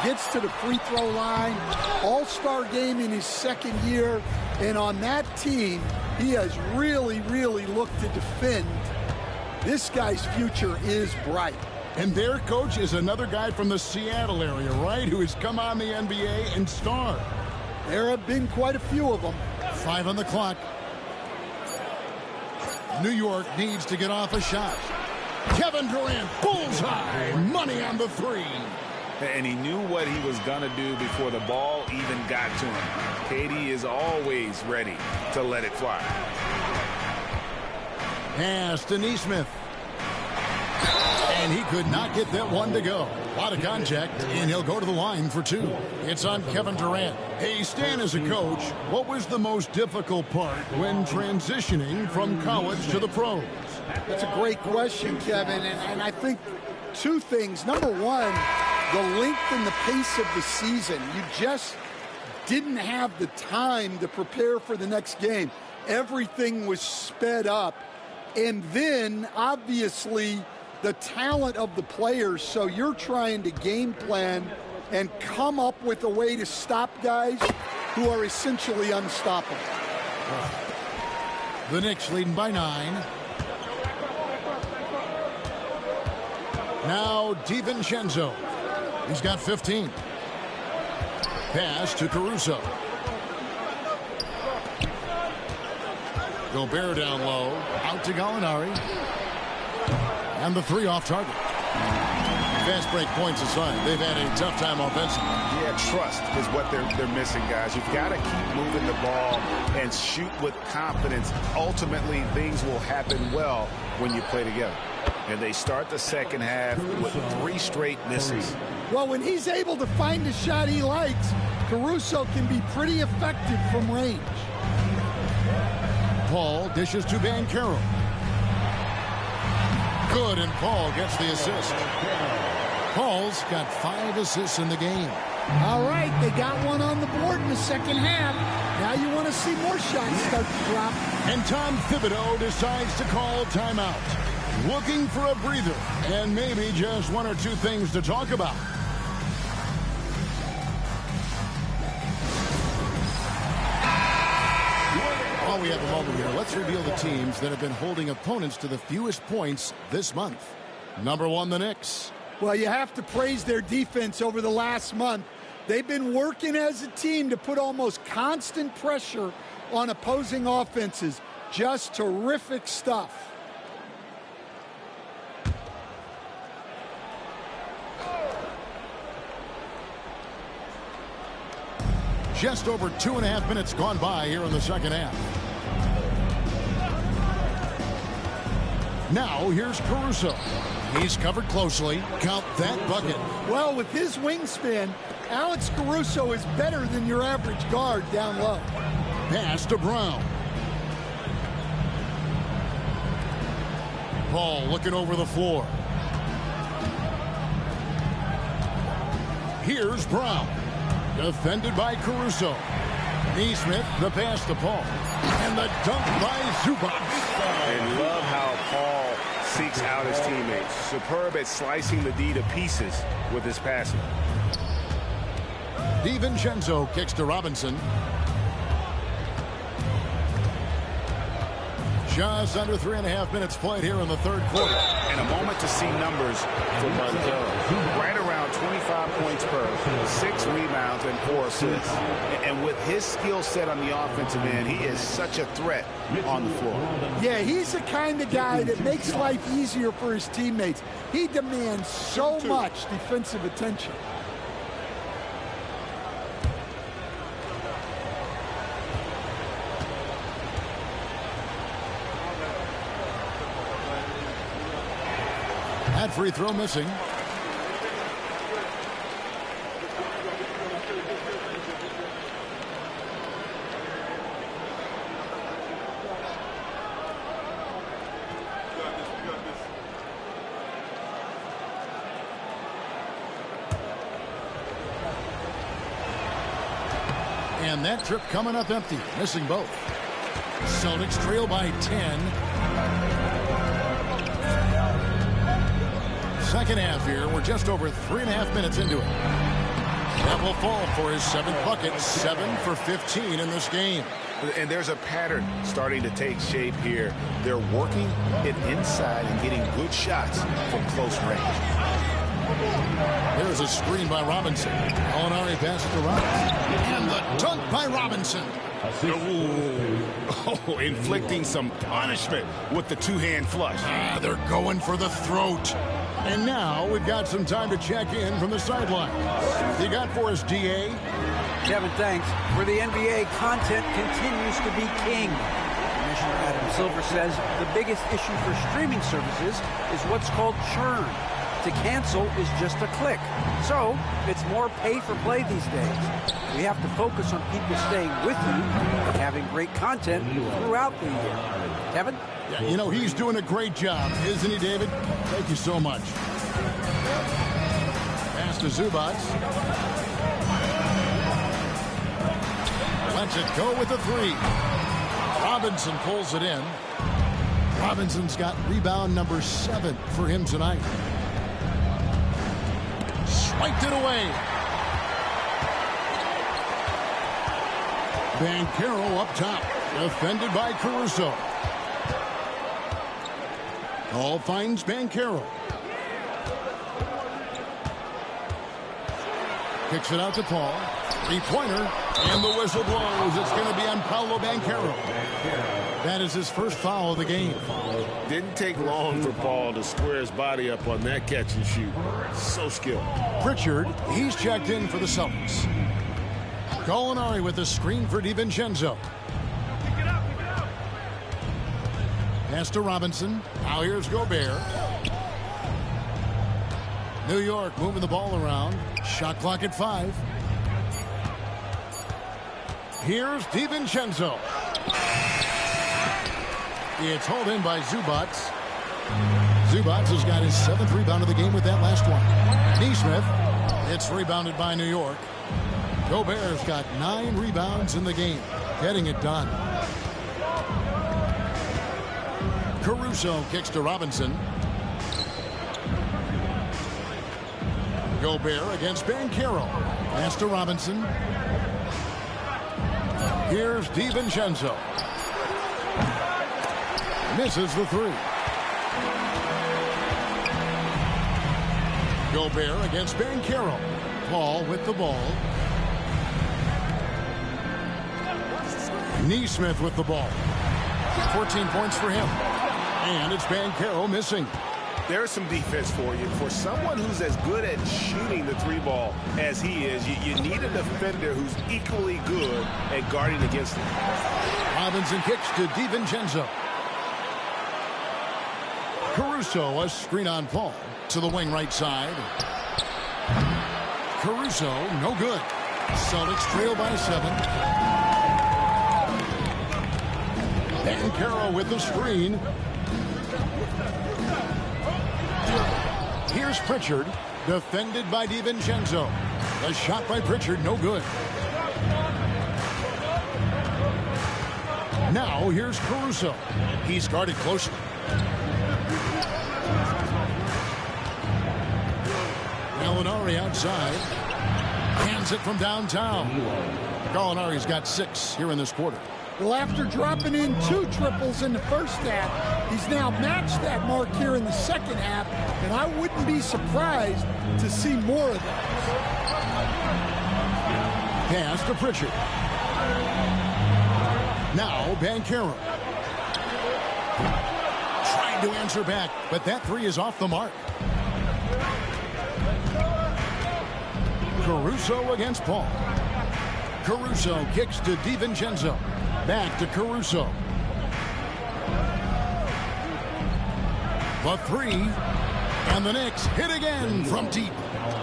Speaker 4: gets to the free throw line. All-star game in his second year. And on that team, he has really, really looked to defend. This guy's future is bright.
Speaker 2: And their coach is another guy from the Seattle area, right, who has come on the NBA and starred.
Speaker 4: There have been quite a few of them.
Speaker 2: 5 on the clock. New York needs to get off a shot. Kevin Durant, bullseye, money on the 3.
Speaker 3: and he knew what he was going to do before the ball even got to him. KD is always ready to let it fly.
Speaker 2: Pass to Nesmith. And he could not get that one to go. A lot of contact, and he'll go to the line for two. It's on Kevin Durant. Hey, Stan, as a coach, what was the most difficult part when transitioning from college to the pros?
Speaker 4: That's a great question, Kevin, and I think two things. Number one, the length and the pace of the season. You just didn't have the time to prepare for the next game. Everything was sped up. And then, obviously, the talent of the players, so you're trying to game plan and come up with a way to stop guys who are essentially unstoppable.
Speaker 2: The Knicks leading by 9. Now DiVincenzo. He's got 15. Pass to Caruso. Gobert down low. Out to Gallinari. And the three off target. Fast break points aside, they've had a tough time offensively.
Speaker 3: Yeah, trust is what they're missing, guys. You've got to keep moving the ball and shoot with confidence. Ultimately, things will happen well when you play together. And they start the second half with 3 straight misses.
Speaker 4: Well, when he's able to find a shot he likes, Caruso can be pretty effective from range.
Speaker 2: Paul dishes to Banchero. Good, and Paul gets the assist. Paul's got 5 assists in the game.
Speaker 4: All right, they got one on the board in the second half. Now you want to see more shots start to drop.
Speaker 2: And Tom Thibodeau decides to call timeout. Looking for a breather and maybe just 1 or 2 things to talk about. While we have a moment here, let's reveal the teams that have been holding opponents to the fewest points this month. Number 1, the Knicks.
Speaker 4: Well, you have to praise their defense over the last month. They've been working as a team to put almost constant pressure on opposing offenses. Just terrific stuff.
Speaker 2: Just over 2.5 minutes gone by here in the second half. Now here's Caruso. He's covered closely. Count that bucket.
Speaker 4: Well, with his wingspan, Alex Caruso is better than your average guard down low.
Speaker 2: Pass to Brown. Paul looking over the floor. Here's Brown. Defended by Caruso. Nesmith, the pass to Paul. And the dunk by Zubac.
Speaker 3: And love how Paul seeks out his teammates. Superb at slicing the D to pieces with his passing.
Speaker 2: DiVincenzo kicks to Robinson. Just under 3.5 minutes played here in the third quarter.
Speaker 3: And a moment to see numbers for Banchero. Right around 25 points per, 6 rebounds and 4 assists. And with his skill set on the offensive end, he is such a threat on the floor.
Speaker 4: Yeah, he's the kind of guy that makes life easier for his teammates. He demands so much defensive attention.
Speaker 2: That free throw missing. And that trip coming up empty, missing both. Celtics trail by 10. Second half here. We're just over 3.5 minutes into it. That will fall for his 7th bucket. 7 for 15 in this game.
Speaker 3: And there's a pattern starting to take shape here. They're working it inside and getting good shots from close range.
Speaker 2: There's a screen by Robinson. Gallinari passes to Robinson. And the dunk by Robinson.
Speaker 3: Oh, inflicting some punishment with the 2-hand flush.
Speaker 2: They're going for the throat. And now we've got some time to check in from the sideline. You got for us, DA?
Speaker 5: Kevin, thanks. For the NBA, content continues to be king. Commissioner Adam Silver says the biggest issue for streaming services is what's called churn. To cancel is just a click. So it's more pay-for-play these days. We have to focus on people staying with you and having great content throughout the year. Kevin?
Speaker 2: Yeah, you know, he's doing a great job, isn't he, David? Thank you so much. Pass to Zubac. Lets it go with the three. Robinson pulls it in. Robinson's got rebound number 7 for him tonight. Swiped it away. Banchero up top. Defended by Caruso. Hall finds Banchero. Kicks it out to Paul. Three-pointer. And the whistle blows. It's going to be on Paolo Banchero. That is his first foul of the game.
Speaker 8: Didn't take long for Paul to square his body up on that catch and shoot. So skilled.
Speaker 2: Pritchard, he's checked in for the Celtics. Gallinari with the screen for DiVincenzo. Pass to Robinson. Now here's Gobert. New York moving the ball around. Shot clock at 5. Here's DiVincenzo. It's hauled in by Zubac. Zubac has got his 7th rebound of the game with that last one. Nesmith. It's rebounded by New York. Gobert's got 9 rebounds in the game. Getting it done. Caruso kicks to Robinson. Gobert against Banchero. Pass to Robinson. Here's DiVincenzo. Misses the 3. Gobert against Banchero. Paul with the ball. Nesmith with the ball. 14 points for him. And it's Banchero missing.
Speaker 8: There's some defense for you. For someone who's as good at shooting the 3 ball as he is, you need a defender who's equally good at guarding against him.
Speaker 2: Robinson kicks to DiVincenzo. Caruso, a screen on Paul to the wing right side. Caruso, no good. Celtics trail by 7. Banchero with the screen. Here's Pritchard, defended by DiVincenzo. The shot by Pritchard, no good. Now here's Caruso. He's guarded closely. Gallinari outside. Hands it from downtown. Gallinari's got 6 here in this quarter.
Speaker 4: Well, after dropping in 2 triples in the first half, he's now matched that mark here in the second half, and I wouldn't be surprised to see more of that.
Speaker 2: Pass to Pritchard. Now Banchero. Trying to answer back, but that 3 is off the mark. Caruso against Paul. Caruso kicks to DiVincenzo. Back to Caruso. The 3. And the Knicks hit again from deep.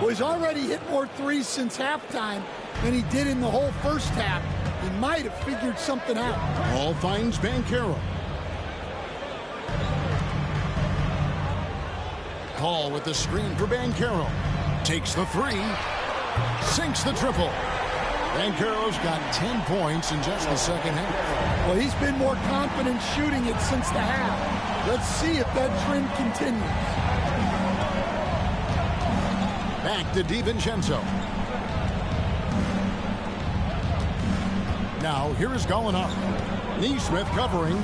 Speaker 4: Well, he's already hit more 3s since halftime than he did in the whole first half. He might have figured something out.
Speaker 2: Ball finds Banchero. Paul with the screen for Banchero. Takes the 3. Sinks the triple. Banchero's got 10 points in just the second half.
Speaker 4: Well, he's been more confident shooting it since the half. Let's see if that trend continues.
Speaker 2: Back to DiVincenzo. Now, here is Gallinari. Nesmith covering.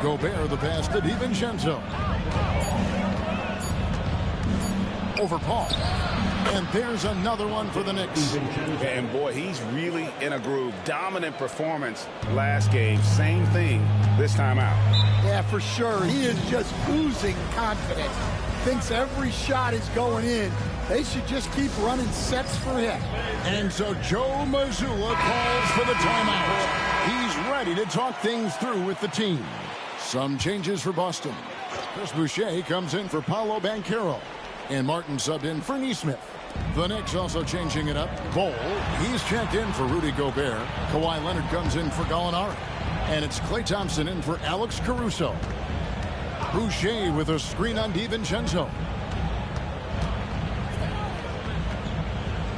Speaker 2: Gobert the pass to DiVincenzo. Over Paul. And there's another one for the Knicks.
Speaker 3: And boy, he's really in a groove. Dominant performance last game. Same thing this time out.
Speaker 4: Yeah, for sure. He is just oozing confidence. thinks every shot is going in. They should just keep running sets for him.
Speaker 2: And so Joe Mazzulla calls for the timeout. He's ready to talk things through with the team. Some changes for Boston. Chris Boucher comes in for Paolo Banchero. And Martin subbed in for Nesmith. The Knicks also changing it up. Bol, he's checked in for Rudy Gobert. Kawhi Leonard comes in for Gallinari. And it's Klay Thompson in for Alex Caruso. Boucher with a screen on DiVincenzo.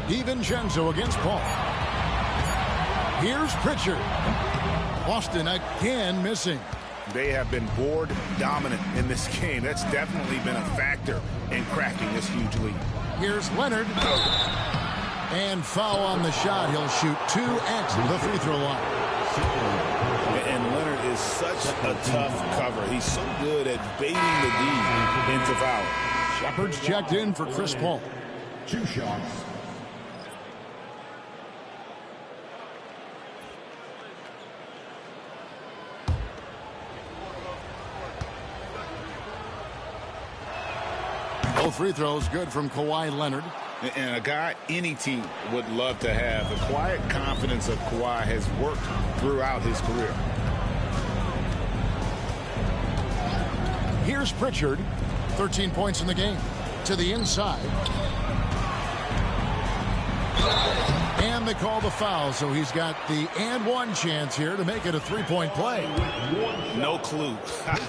Speaker 2: DiVincenzo against Paul. Here's Pritchard. Boston again missing.
Speaker 3: They have been board dominant in this game. That's definitely been a factor in cracking this huge lead.
Speaker 2: Here's Leonard. And foul on the shot. He'll shoot 2 at the free throw line.
Speaker 3: And Leonard is such a tough cover. He's so good at baiting the D into foul.
Speaker 2: Shepard's checked in for Chris Paul.
Speaker 6: 2 shots.
Speaker 2: Both free throws good from Kawhi Leonard.
Speaker 3: And a guy any team would love to have. The quiet confidence of Kawhi has worked throughout his career.
Speaker 2: Here's Pritchard. 13 points in the game. To the inside. And they call the foul, so he's got the and one chance here to make it a three-point play.
Speaker 3: No clue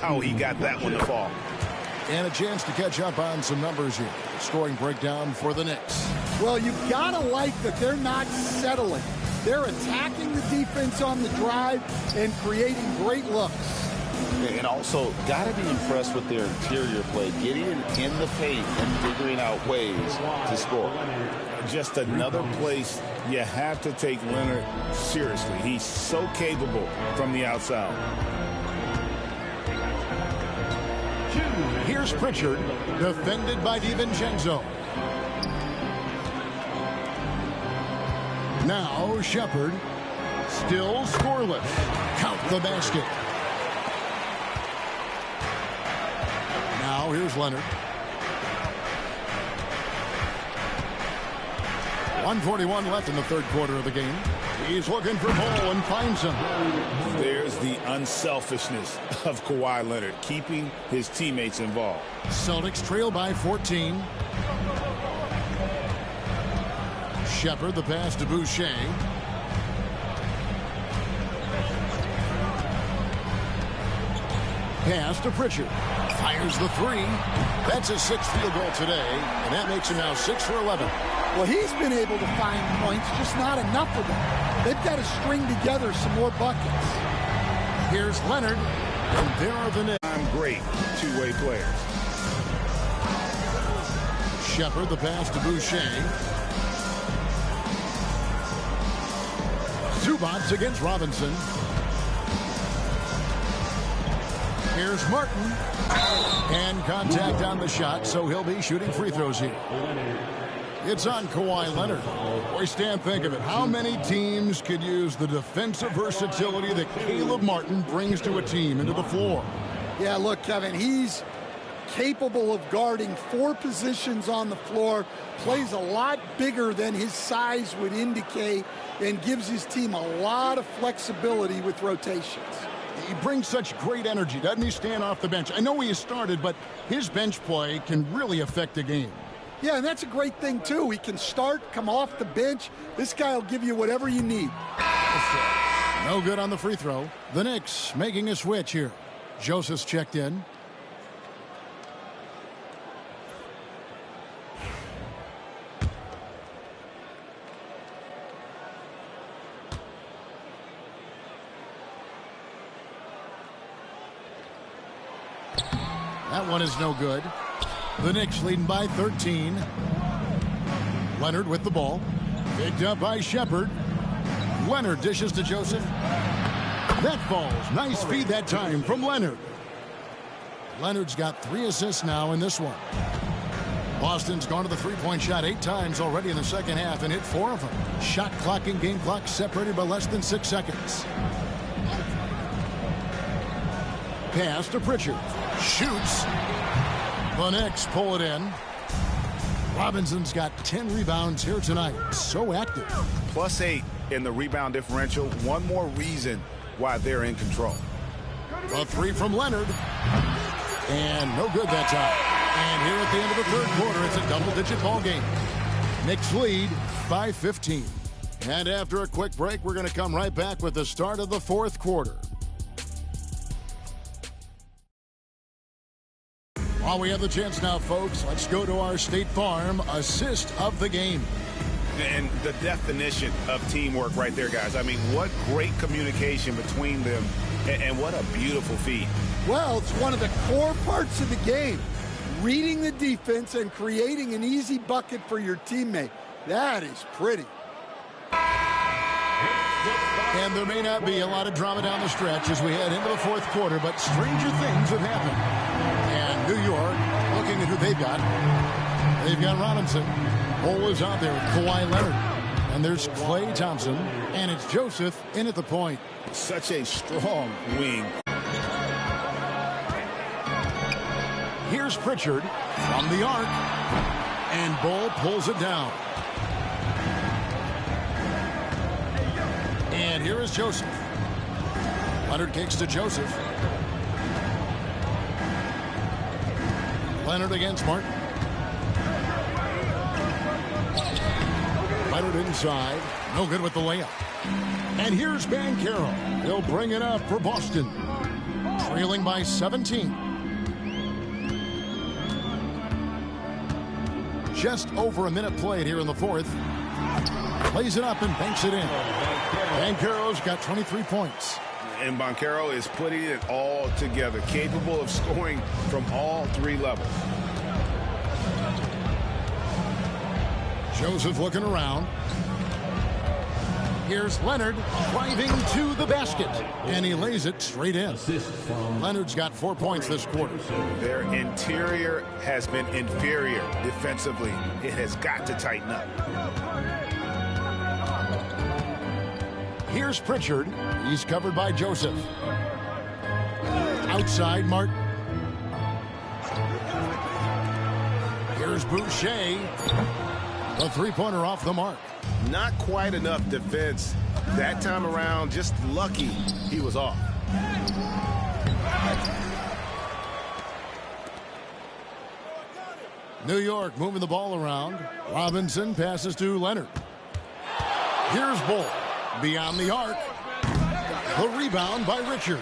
Speaker 3: how he got that one to fall.
Speaker 2: And a chance to catch up on some numbers here. Scoring breakdown for the Knicks.
Speaker 4: Well, you've got to like that they're not settling. They're attacking the defense on the drive and creating great looks.
Speaker 11: And also, got to be impressed with their interior play, getting in the paint and figuring out ways to score.
Speaker 3: Just another place you have to take Leonard seriously. He's so capable from the outside.
Speaker 2: Here's Pritchard, defended by DiVincenzo. Now Shepard, still scoreless. Count the basket. Now here's Leonard. 1:41 left in the third quarter of the game. He's looking for Bol and finds him.
Speaker 3: There's the unselfishness of Kawhi Leonard, keeping his teammates involved.
Speaker 2: Celtics trail by 14. Shepard, the pass to Boucher. Pass to Pritchard. Fires the three. That's his 6th field goal today, and that makes him now 6 for 11.
Speaker 4: Well, he's been able to find points, just not enough of them. They've got to string together some more buckets.
Speaker 2: Here's Leonard, and there are the Knicks.
Speaker 3: Great two-way players.
Speaker 2: Shepard, the pass to Boucher. Zubac against Robinson. Here's Martin. And contact on the shot, so he'll be shooting free throws here. It's on Kawhi Leonard. Boy, Stan, think of it. How many teams could use the defensive versatility that Caleb Martin brings to a team into the floor?
Speaker 4: Yeah, look, Kevin, he's capable of guarding 4 positions on the floor, plays a lot bigger than his size would indicate, and gives his team a lot of flexibility with rotations.
Speaker 2: He brings such great energy, doesn't he, stand off the bench? I know he has started, but his bench play can really affect the game.
Speaker 4: Yeah, and that's a great thing, too. He can start, come off the bench. This guy will give you whatever you need.
Speaker 2: No good on the free throw. The Knicks making a switch here. Joseph's checked in. That one is no good. The Knicks leading by 13. Leonard with the ball. Picked up by Shepard. Leonard dishes to Joseph. That falls. Nice feed that time from Leonard. Leonard's got 3 assists now in this one. Boston's gone to the three-point shot 8 times already in the second half and hit 4 of them. Shot clock and game clock separated by less than 6 seconds. Pass to Pritchard. Shoots. The Knicks pull it in. Robinson's got 10 rebounds here tonight. So active.
Speaker 3: +8 in the rebound differential. One more reason why they're in control.
Speaker 2: A three from Leonard. And no good that time. And here at the end of the third quarter, it's a double-digit ball game. Knicks lead by 15. And after a quick break, we're going to come right back with the start of the fourth quarter. While we have the chance now, folks, let's go to our State Farm assist of the game.
Speaker 3: And the definition of teamwork right there, guys. I mean, what great communication between them, and what a beautiful feat.
Speaker 4: Well, it's one of the core parts of the game. Reading the defense and creating an easy bucket for your teammate. That is pretty.
Speaker 2: And there may not be a lot of drama down the stretch as we head into the fourth quarter, but stranger things have happened. And New York, looking at who they've got Robinson. Cole is out there with Kawhi Leonard. And there's Klay Thompson. And it's Joseph in at the point.
Speaker 3: Such a strong wing.
Speaker 2: Here's Pritchard from the arc. And Bull pulls it down. And here is Joseph. Leonard kicks to Joseph. Leonard against Martin. Leonard inside. No good with the layup. And here's Banchero. He'll bring it up for Boston. Trailing by 17. Just over a minute played here in the fourth. Plays it up and banks it in. Banchero's got 23 points.
Speaker 3: And Banchero is putting it all together, capable of scoring from all three levels.
Speaker 2: Joseph looking around. Here's Leonard driving to the basket. And he lays it straight in. Leonard's got 4 points this quarter.
Speaker 3: Their interior has been inferior defensively. It has got to tighten up.
Speaker 2: Here's Pritchard. He's covered by Joseph. Outside, Martin. Here's Boucher. The three-pointer off the mark.
Speaker 3: Not quite enough defense that time around. Just lucky he was off.
Speaker 2: New York moving the ball around. Robinson passes to Leonard. Here's Bull. Beyond the arc. The rebound by Richard.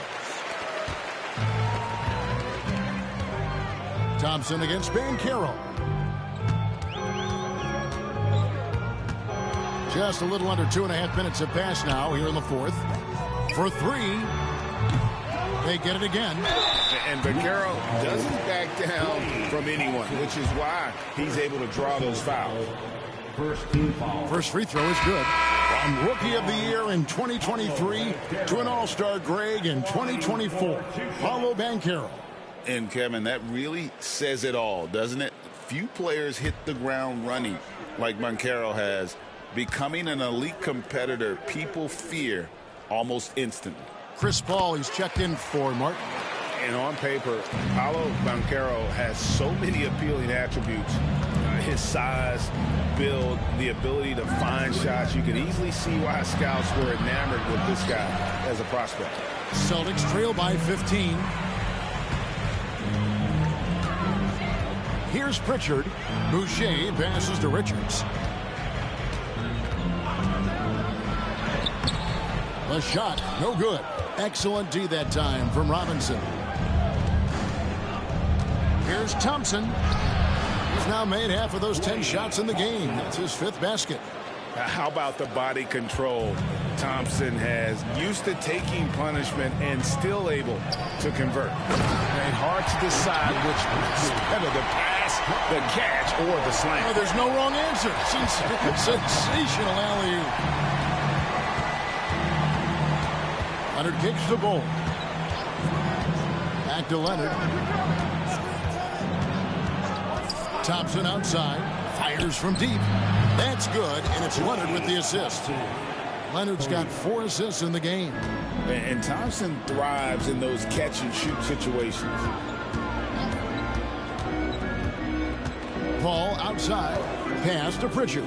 Speaker 2: Thompson against Banchero. Just a little under 2.5 minutes have passed now here in the fourth. For three. They get it again.
Speaker 3: And Banchero doesn't back down from anyone, which is why he's able to draw those fouls.
Speaker 2: First free throw is good. From Rookie of the Year in 2023 to an All-Star Greg in 2024. Paolo Banchero.
Speaker 11: And Kevin, that really says it all, doesn't it? Few players hit the ground running like Banchero has. Becoming an elite competitor, people fear almost instantly.
Speaker 2: Chris Paul, he's checked in for Martin.
Speaker 3: And on paper, Paolo Banchero has so many appealing attributes. His size, build, the ability to find shots. You can easily see why scouts were enamored with this guy as a prospect.
Speaker 2: Celtics trail by 15. Here's Pritchard. Boucher passes to Richards. The shot, no good. Excellent D that time from Robinson. Here's Thompson. He's now made half of those 10 shots in the game. That's his fifth basket.
Speaker 3: How about the body control Thompson has? Used to taking punishment and still able to convert. And hard to decide which is better, the pass, the catch, or the slam.
Speaker 2: Oh, there's no wrong answer. Sensational alley-oop. Leonard kicks the ball. Back to Leonard. Thompson outside. Fires from deep. That's good, and it's Leonard with the assist. Leonard's got 4 assists in the game.
Speaker 3: And Thompson thrives in those catch-and-shoot situations.
Speaker 2: call outside. Pass to Pritchard.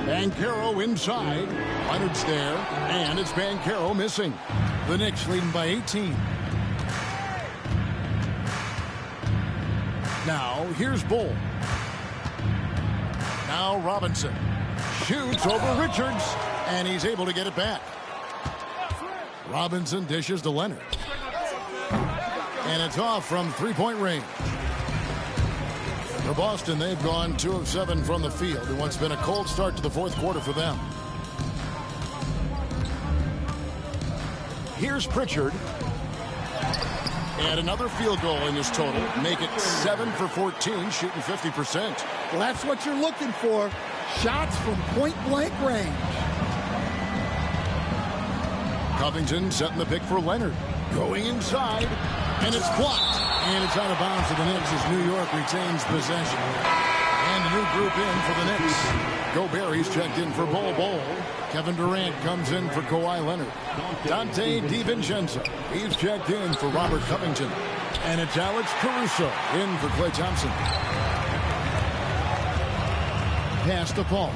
Speaker 2: Banchero inside. Leonard's there, and it's Banchero missing. The Knicks leading by 18. Now, here's Bull. Now Robinson shoots over Richards, and he's able to get it back. Robinson dishes to Leonard. And it's off from three-point range. For Boston, they've gone 2 of 7 from the field in what's been a cold start to the fourth quarter for them. Here's Pritchard. And another field goal in his total. Make it 7 for 14, shooting 50%.
Speaker 4: Well, that's what you're looking for. Shots from point-blank range.
Speaker 2: Covington setting the pick for Leonard. Going inside, and it's blocked. And it's out of bounds to the Knicks as New York retains possession. And a new group in for the Knicks. Gobert, he's checked in for Bol. Kevin Durant comes in for Kawhi Leonard. Dante DiVincenzo, he's checked in for Robert Covington. And it's Alex Caruso in for Klay Thompson. Pass to Paul.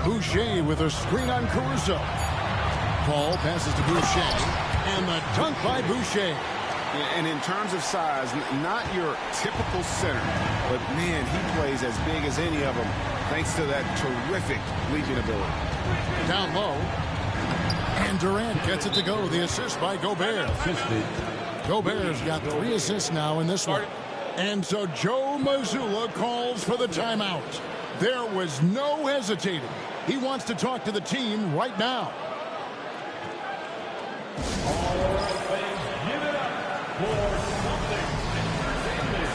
Speaker 2: Boucher with a screen on Caruso. Paul passes to Boucher, and the dunk by Boucher.
Speaker 3: And in terms of size, not your typical center, but man, he plays as big as any of them, thanks to that terrific leaping ability.
Speaker 2: Down low, and Durant gets it to go. The assist by Gobert. Gobert's got 3 assists now in this one. And so Joe Mazzulla calls for the timeout. There was no hesitating. He wants to talk to the team right now.
Speaker 6: All fans, give it up for Celtics Entertainment.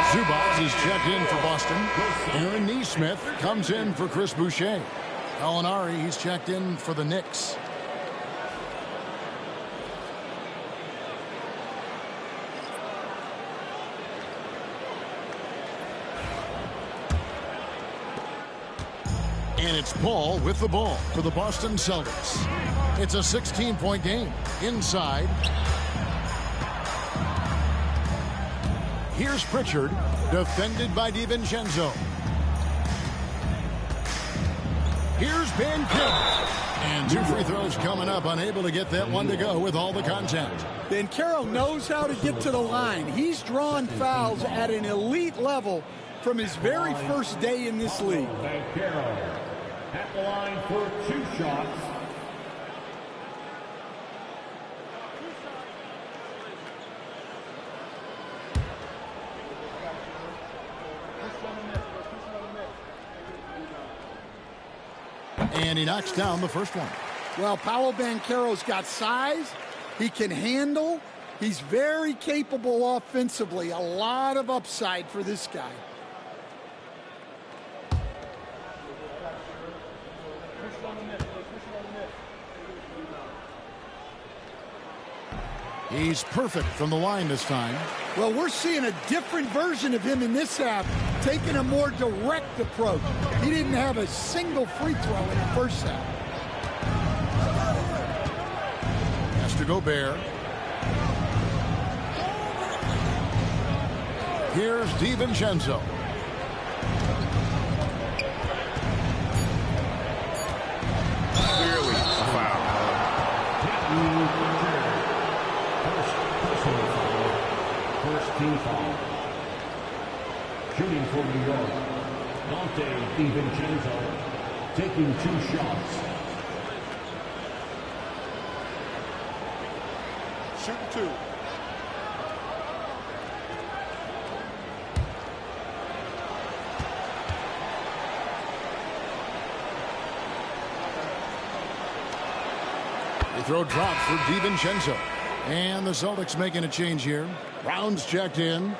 Speaker 2: Zubac is checked in for Boston. Aaron Nesmith comes in for Chris Boucher. Gallinari, he's checked in for the Knicks. And it's Paul with the ball for the Boston Celtics. It's a 16-point game. Inside. Here's Pritchard, defended by DiVincenzo. Here's Banchero. And 2 free throws coming up, unable to get that one to go with all the contact.
Speaker 4: Banchero knows how to get to the line. He's drawn fouls at an elite level from his very first day in this league.
Speaker 6: Banchero at the line for 2 shots.
Speaker 2: And he knocks down the first one.
Speaker 4: Well, Paolo Banchero's got size. He can handle. He's very capable offensively. A lot of upside for this guy.
Speaker 2: He's perfect from the line this time.
Speaker 4: Well, we're seeing a different version of him in this half, taking a more direct approach. He didn't have a single free throw in the first half.
Speaker 2: to Gobert. Here's DiVincenzo.
Speaker 8: Clearly a foul.
Speaker 6: First team foul. Shooting for New York, Donte DiVincenzo taking 2 shots.
Speaker 7: Shooting 2.
Speaker 2: They throw drops for DiVincenzo. And the Celtics making a change here. Brown's checked in.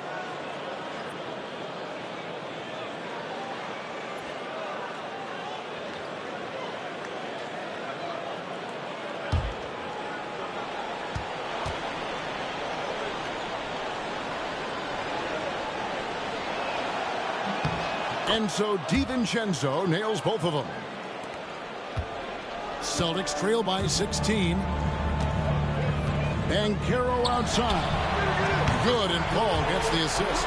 Speaker 2: And so DiVincenzo nails both of them. Celtics trail by 16. Banchero outside. Good, and Paul gets the assist.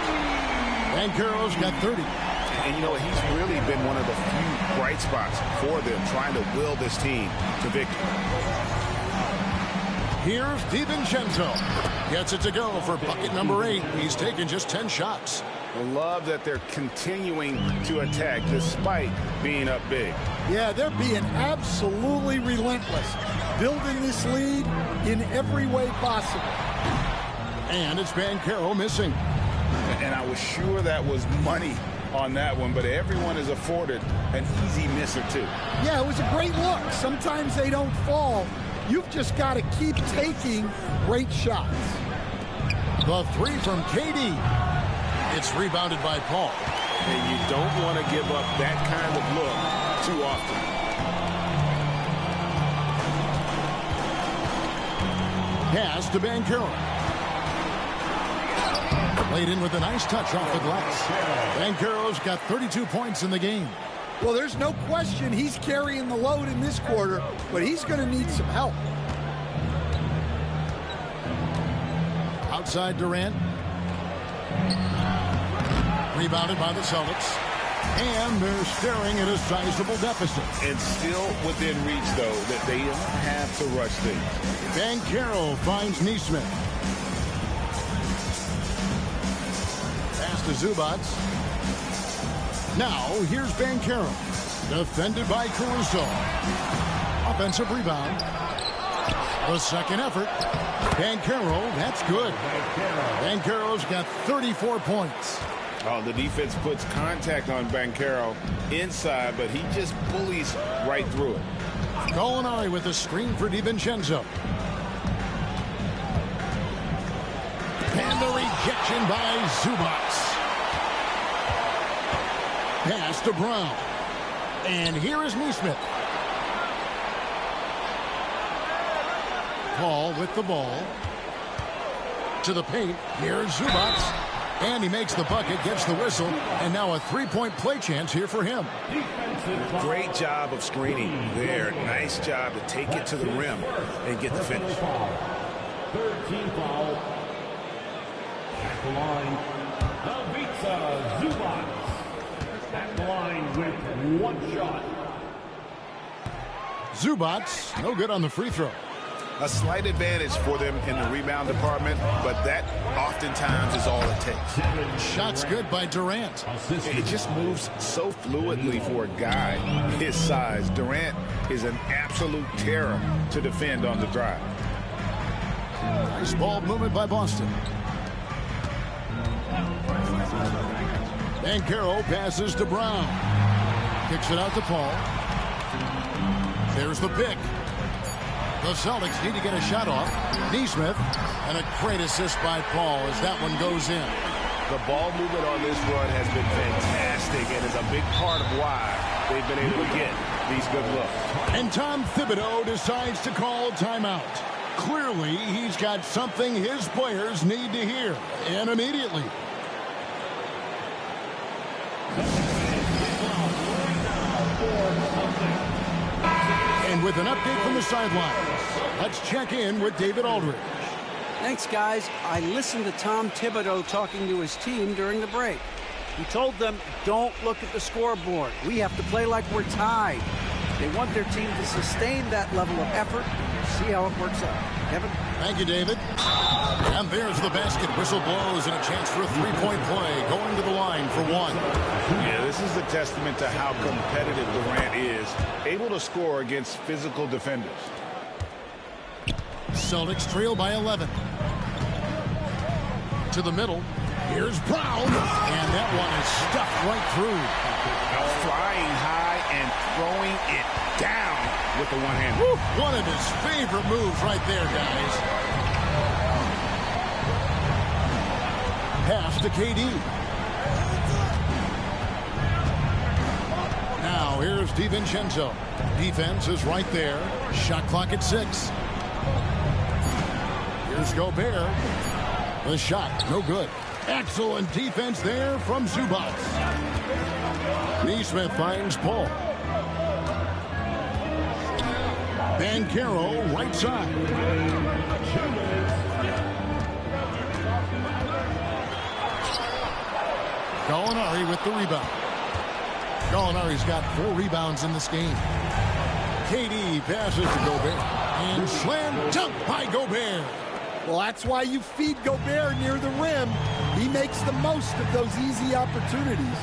Speaker 2: Banchero's got 30.
Speaker 8: And you know, he's really been one of the few bright spots for them, trying to will this team to victory.
Speaker 2: Here's DiVincenzo. Gets it to go for bucket number 8. He's taken just 10 shots.
Speaker 8: I love that they're continuing to attack despite being up big.
Speaker 4: Yeah, they're being absolutely relentless, building this lead in every way possible.
Speaker 2: And it's Banchero missing.
Speaker 8: And I was sure that was money on that one, but everyone is afforded an easy miss or 2.
Speaker 4: Yeah, it was a great look. Sometimes they don't fall. You've just got to keep taking great shots.
Speaker 2: The 3 from KD. It's rebounded by Paul.
Speaker 8: And you don't want to give up that kind of look too often.
Speaker 2: Pass to Banchero. Played in with a nice touch off the glass. Banchero's got 32 points in the game.
Speaker 4: Well, there's no question he's carrying the load in this quarter, but he's going to need some help.
Speaker 2: Outside Durant. Rebounded by the Celtics. And they're staring at a sizable deficit.
Speaker 8: And still within reach, though, that they don't have to rush things.
Speaker 2: Banchero finds Nesmith. Pass to Zubats. Now, here's Banchero. Defended by Caruso. Offensive rebound. The second effort. Banchero, that's good. Banchero's got 34 points.
Speaker 8: Oh, the defense puts contact on Banchero inside, but he just bullies right through it.
Speaker 2: Gallinari with a screen for DiVincenzo. And the rejection by Zubats. Pass to Brown. And here is Nesmith. Paul with the ball. To the paint. Here's Zubats. And he makes the bucket, gets the whistle, and now a three-point play chance here for him.
Speaker 8: Great job of screening there. Nice job to take it to the rim and get the finish.
Speaker 6: Third team foul. At the line, Ivica Zubats. At the line with 1 shot.
Speaker 2: Zubats, no good on the free throw.
Speaker 8: A slight advantage for them in the rebound department, but that oftentimes is all it takes.
Speaker 2: Shots good by Durant.
Speaker 8: It just moves so fluidly for a guy his size. Durant is an absolute terror to defend on the drive.
Speaker 2: Nice ball movement by Boston. Banchero passes to Brown. Kicks it out to Paul. There's the pick. The Celtics need to get a shot off. Nesmith, and a great assist by Paul as that one goes in.
Speaker 8: The ball movement on this run has been fantastic and is a big part of why they've been able to get these good looks.
Speaker 2: And Tom Thibodeau decides to call a timeout. Clearly, he's got something his players need to hear, and immediately. And with an update from the sidelines, let's check in with David Aldridge.
Speaker 5: Thanks, guys. I listened to Tom Thibodeau talking to his team during the break. He told them, don't look at the scoreboard. We have to play like we're tied. They want their team to sustain that level of effort. See how it works out. Kevin?
Speaker 2: Thank you, David. And there's the basket. Whistle blows and a chance for a three-point play. Going to the line for one.
Speaker 3: Yeah, this is a testament to how competitive Durant is. Able to score against physical defenders.
Speaker 2: Celtics trail by 11. To the middle. Here's Brown. And that one is stuffed right through.
Speaker 3: Flying high and throwing it down with the one-hand.
Speaker 2: One of his favorite moves right there, guys. Pass to KD. Now here's DiVincenzo. Defense is right there. Shot clock at 6. Here's Gobert. The shot, no good. Excellent defense there from Zubac. Nesmith finds Paul. Banchero, right side. Gallinari with the rebound. Gallinari's got 4 rebounds in this game. KD passes to Gobert. And slam dunk by Gobert.
Speaker 4: Well, that's why you feed Gobert near the rim. He makes the most of those easy opportunities.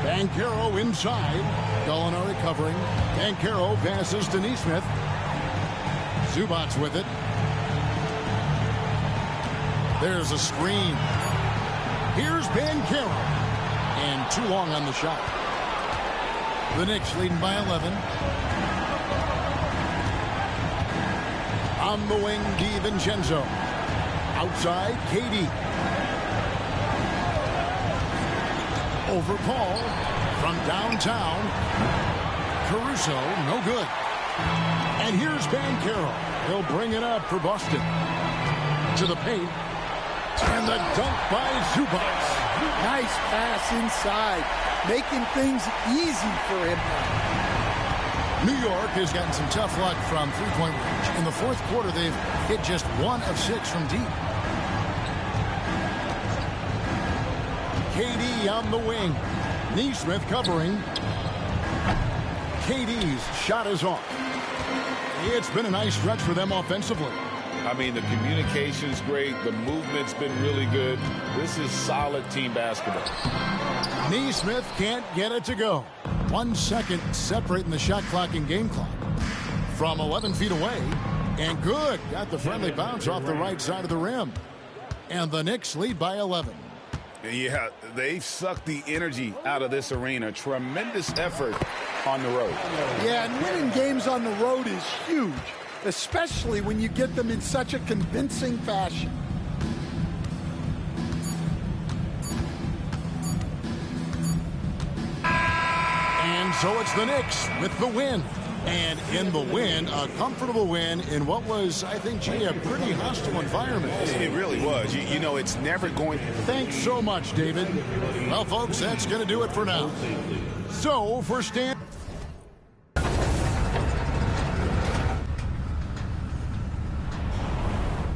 Speaker 2: Banchero inside. Gallinari covering. Banchero passes to Nesmith. Zubac with it. There's a screen. Here's Banchero. And too long on the shot. The Knicks leading by 11. On the wing, DiVincenzo. Outside, KD. Over Paul. From downtown. Caruso, no good. And here's Banchero. He'll bring it up for Boston. To the paint. And the dunk by Zubac.
Speaker 4: Nice pass inside. Making things easy for him now.
Speaker 2: New York has gotten some tough luck from three-point range. In the fourth quarter, they've hit just 1 of 6 from deep. KD on the wing. Nesmith covering. KD's shot is off. It's been a nice stretch for them offensively.
Speaker 8: I mean, the communication's great. The movement's been really good. This is solid team basketball.
Speaker 2: Nesmith can't get it to go. 1 second separating the shot clock and game clock. From 11 feet away. And good. Got the friendly bounce off the right side of the rim. And the Knicks lead by 11.
Speaker 3: Yeah, they've sucked the energy out of this arena. Tremendous effort on the road.
Speaker 4: Yeah, and winning games on the road is huge, especially when you get them in such a convincing fashion.
Speaker 2: And so it's the Knicks with the win. And in the win, a comfortable win in what was, I think, gee, a pretty hostile environment.
Speaker 3: It really was. You know, it's never going to...
Speaker 2: Thanks so much, David. Well, folks, that's going to do it for now. So, for Stan...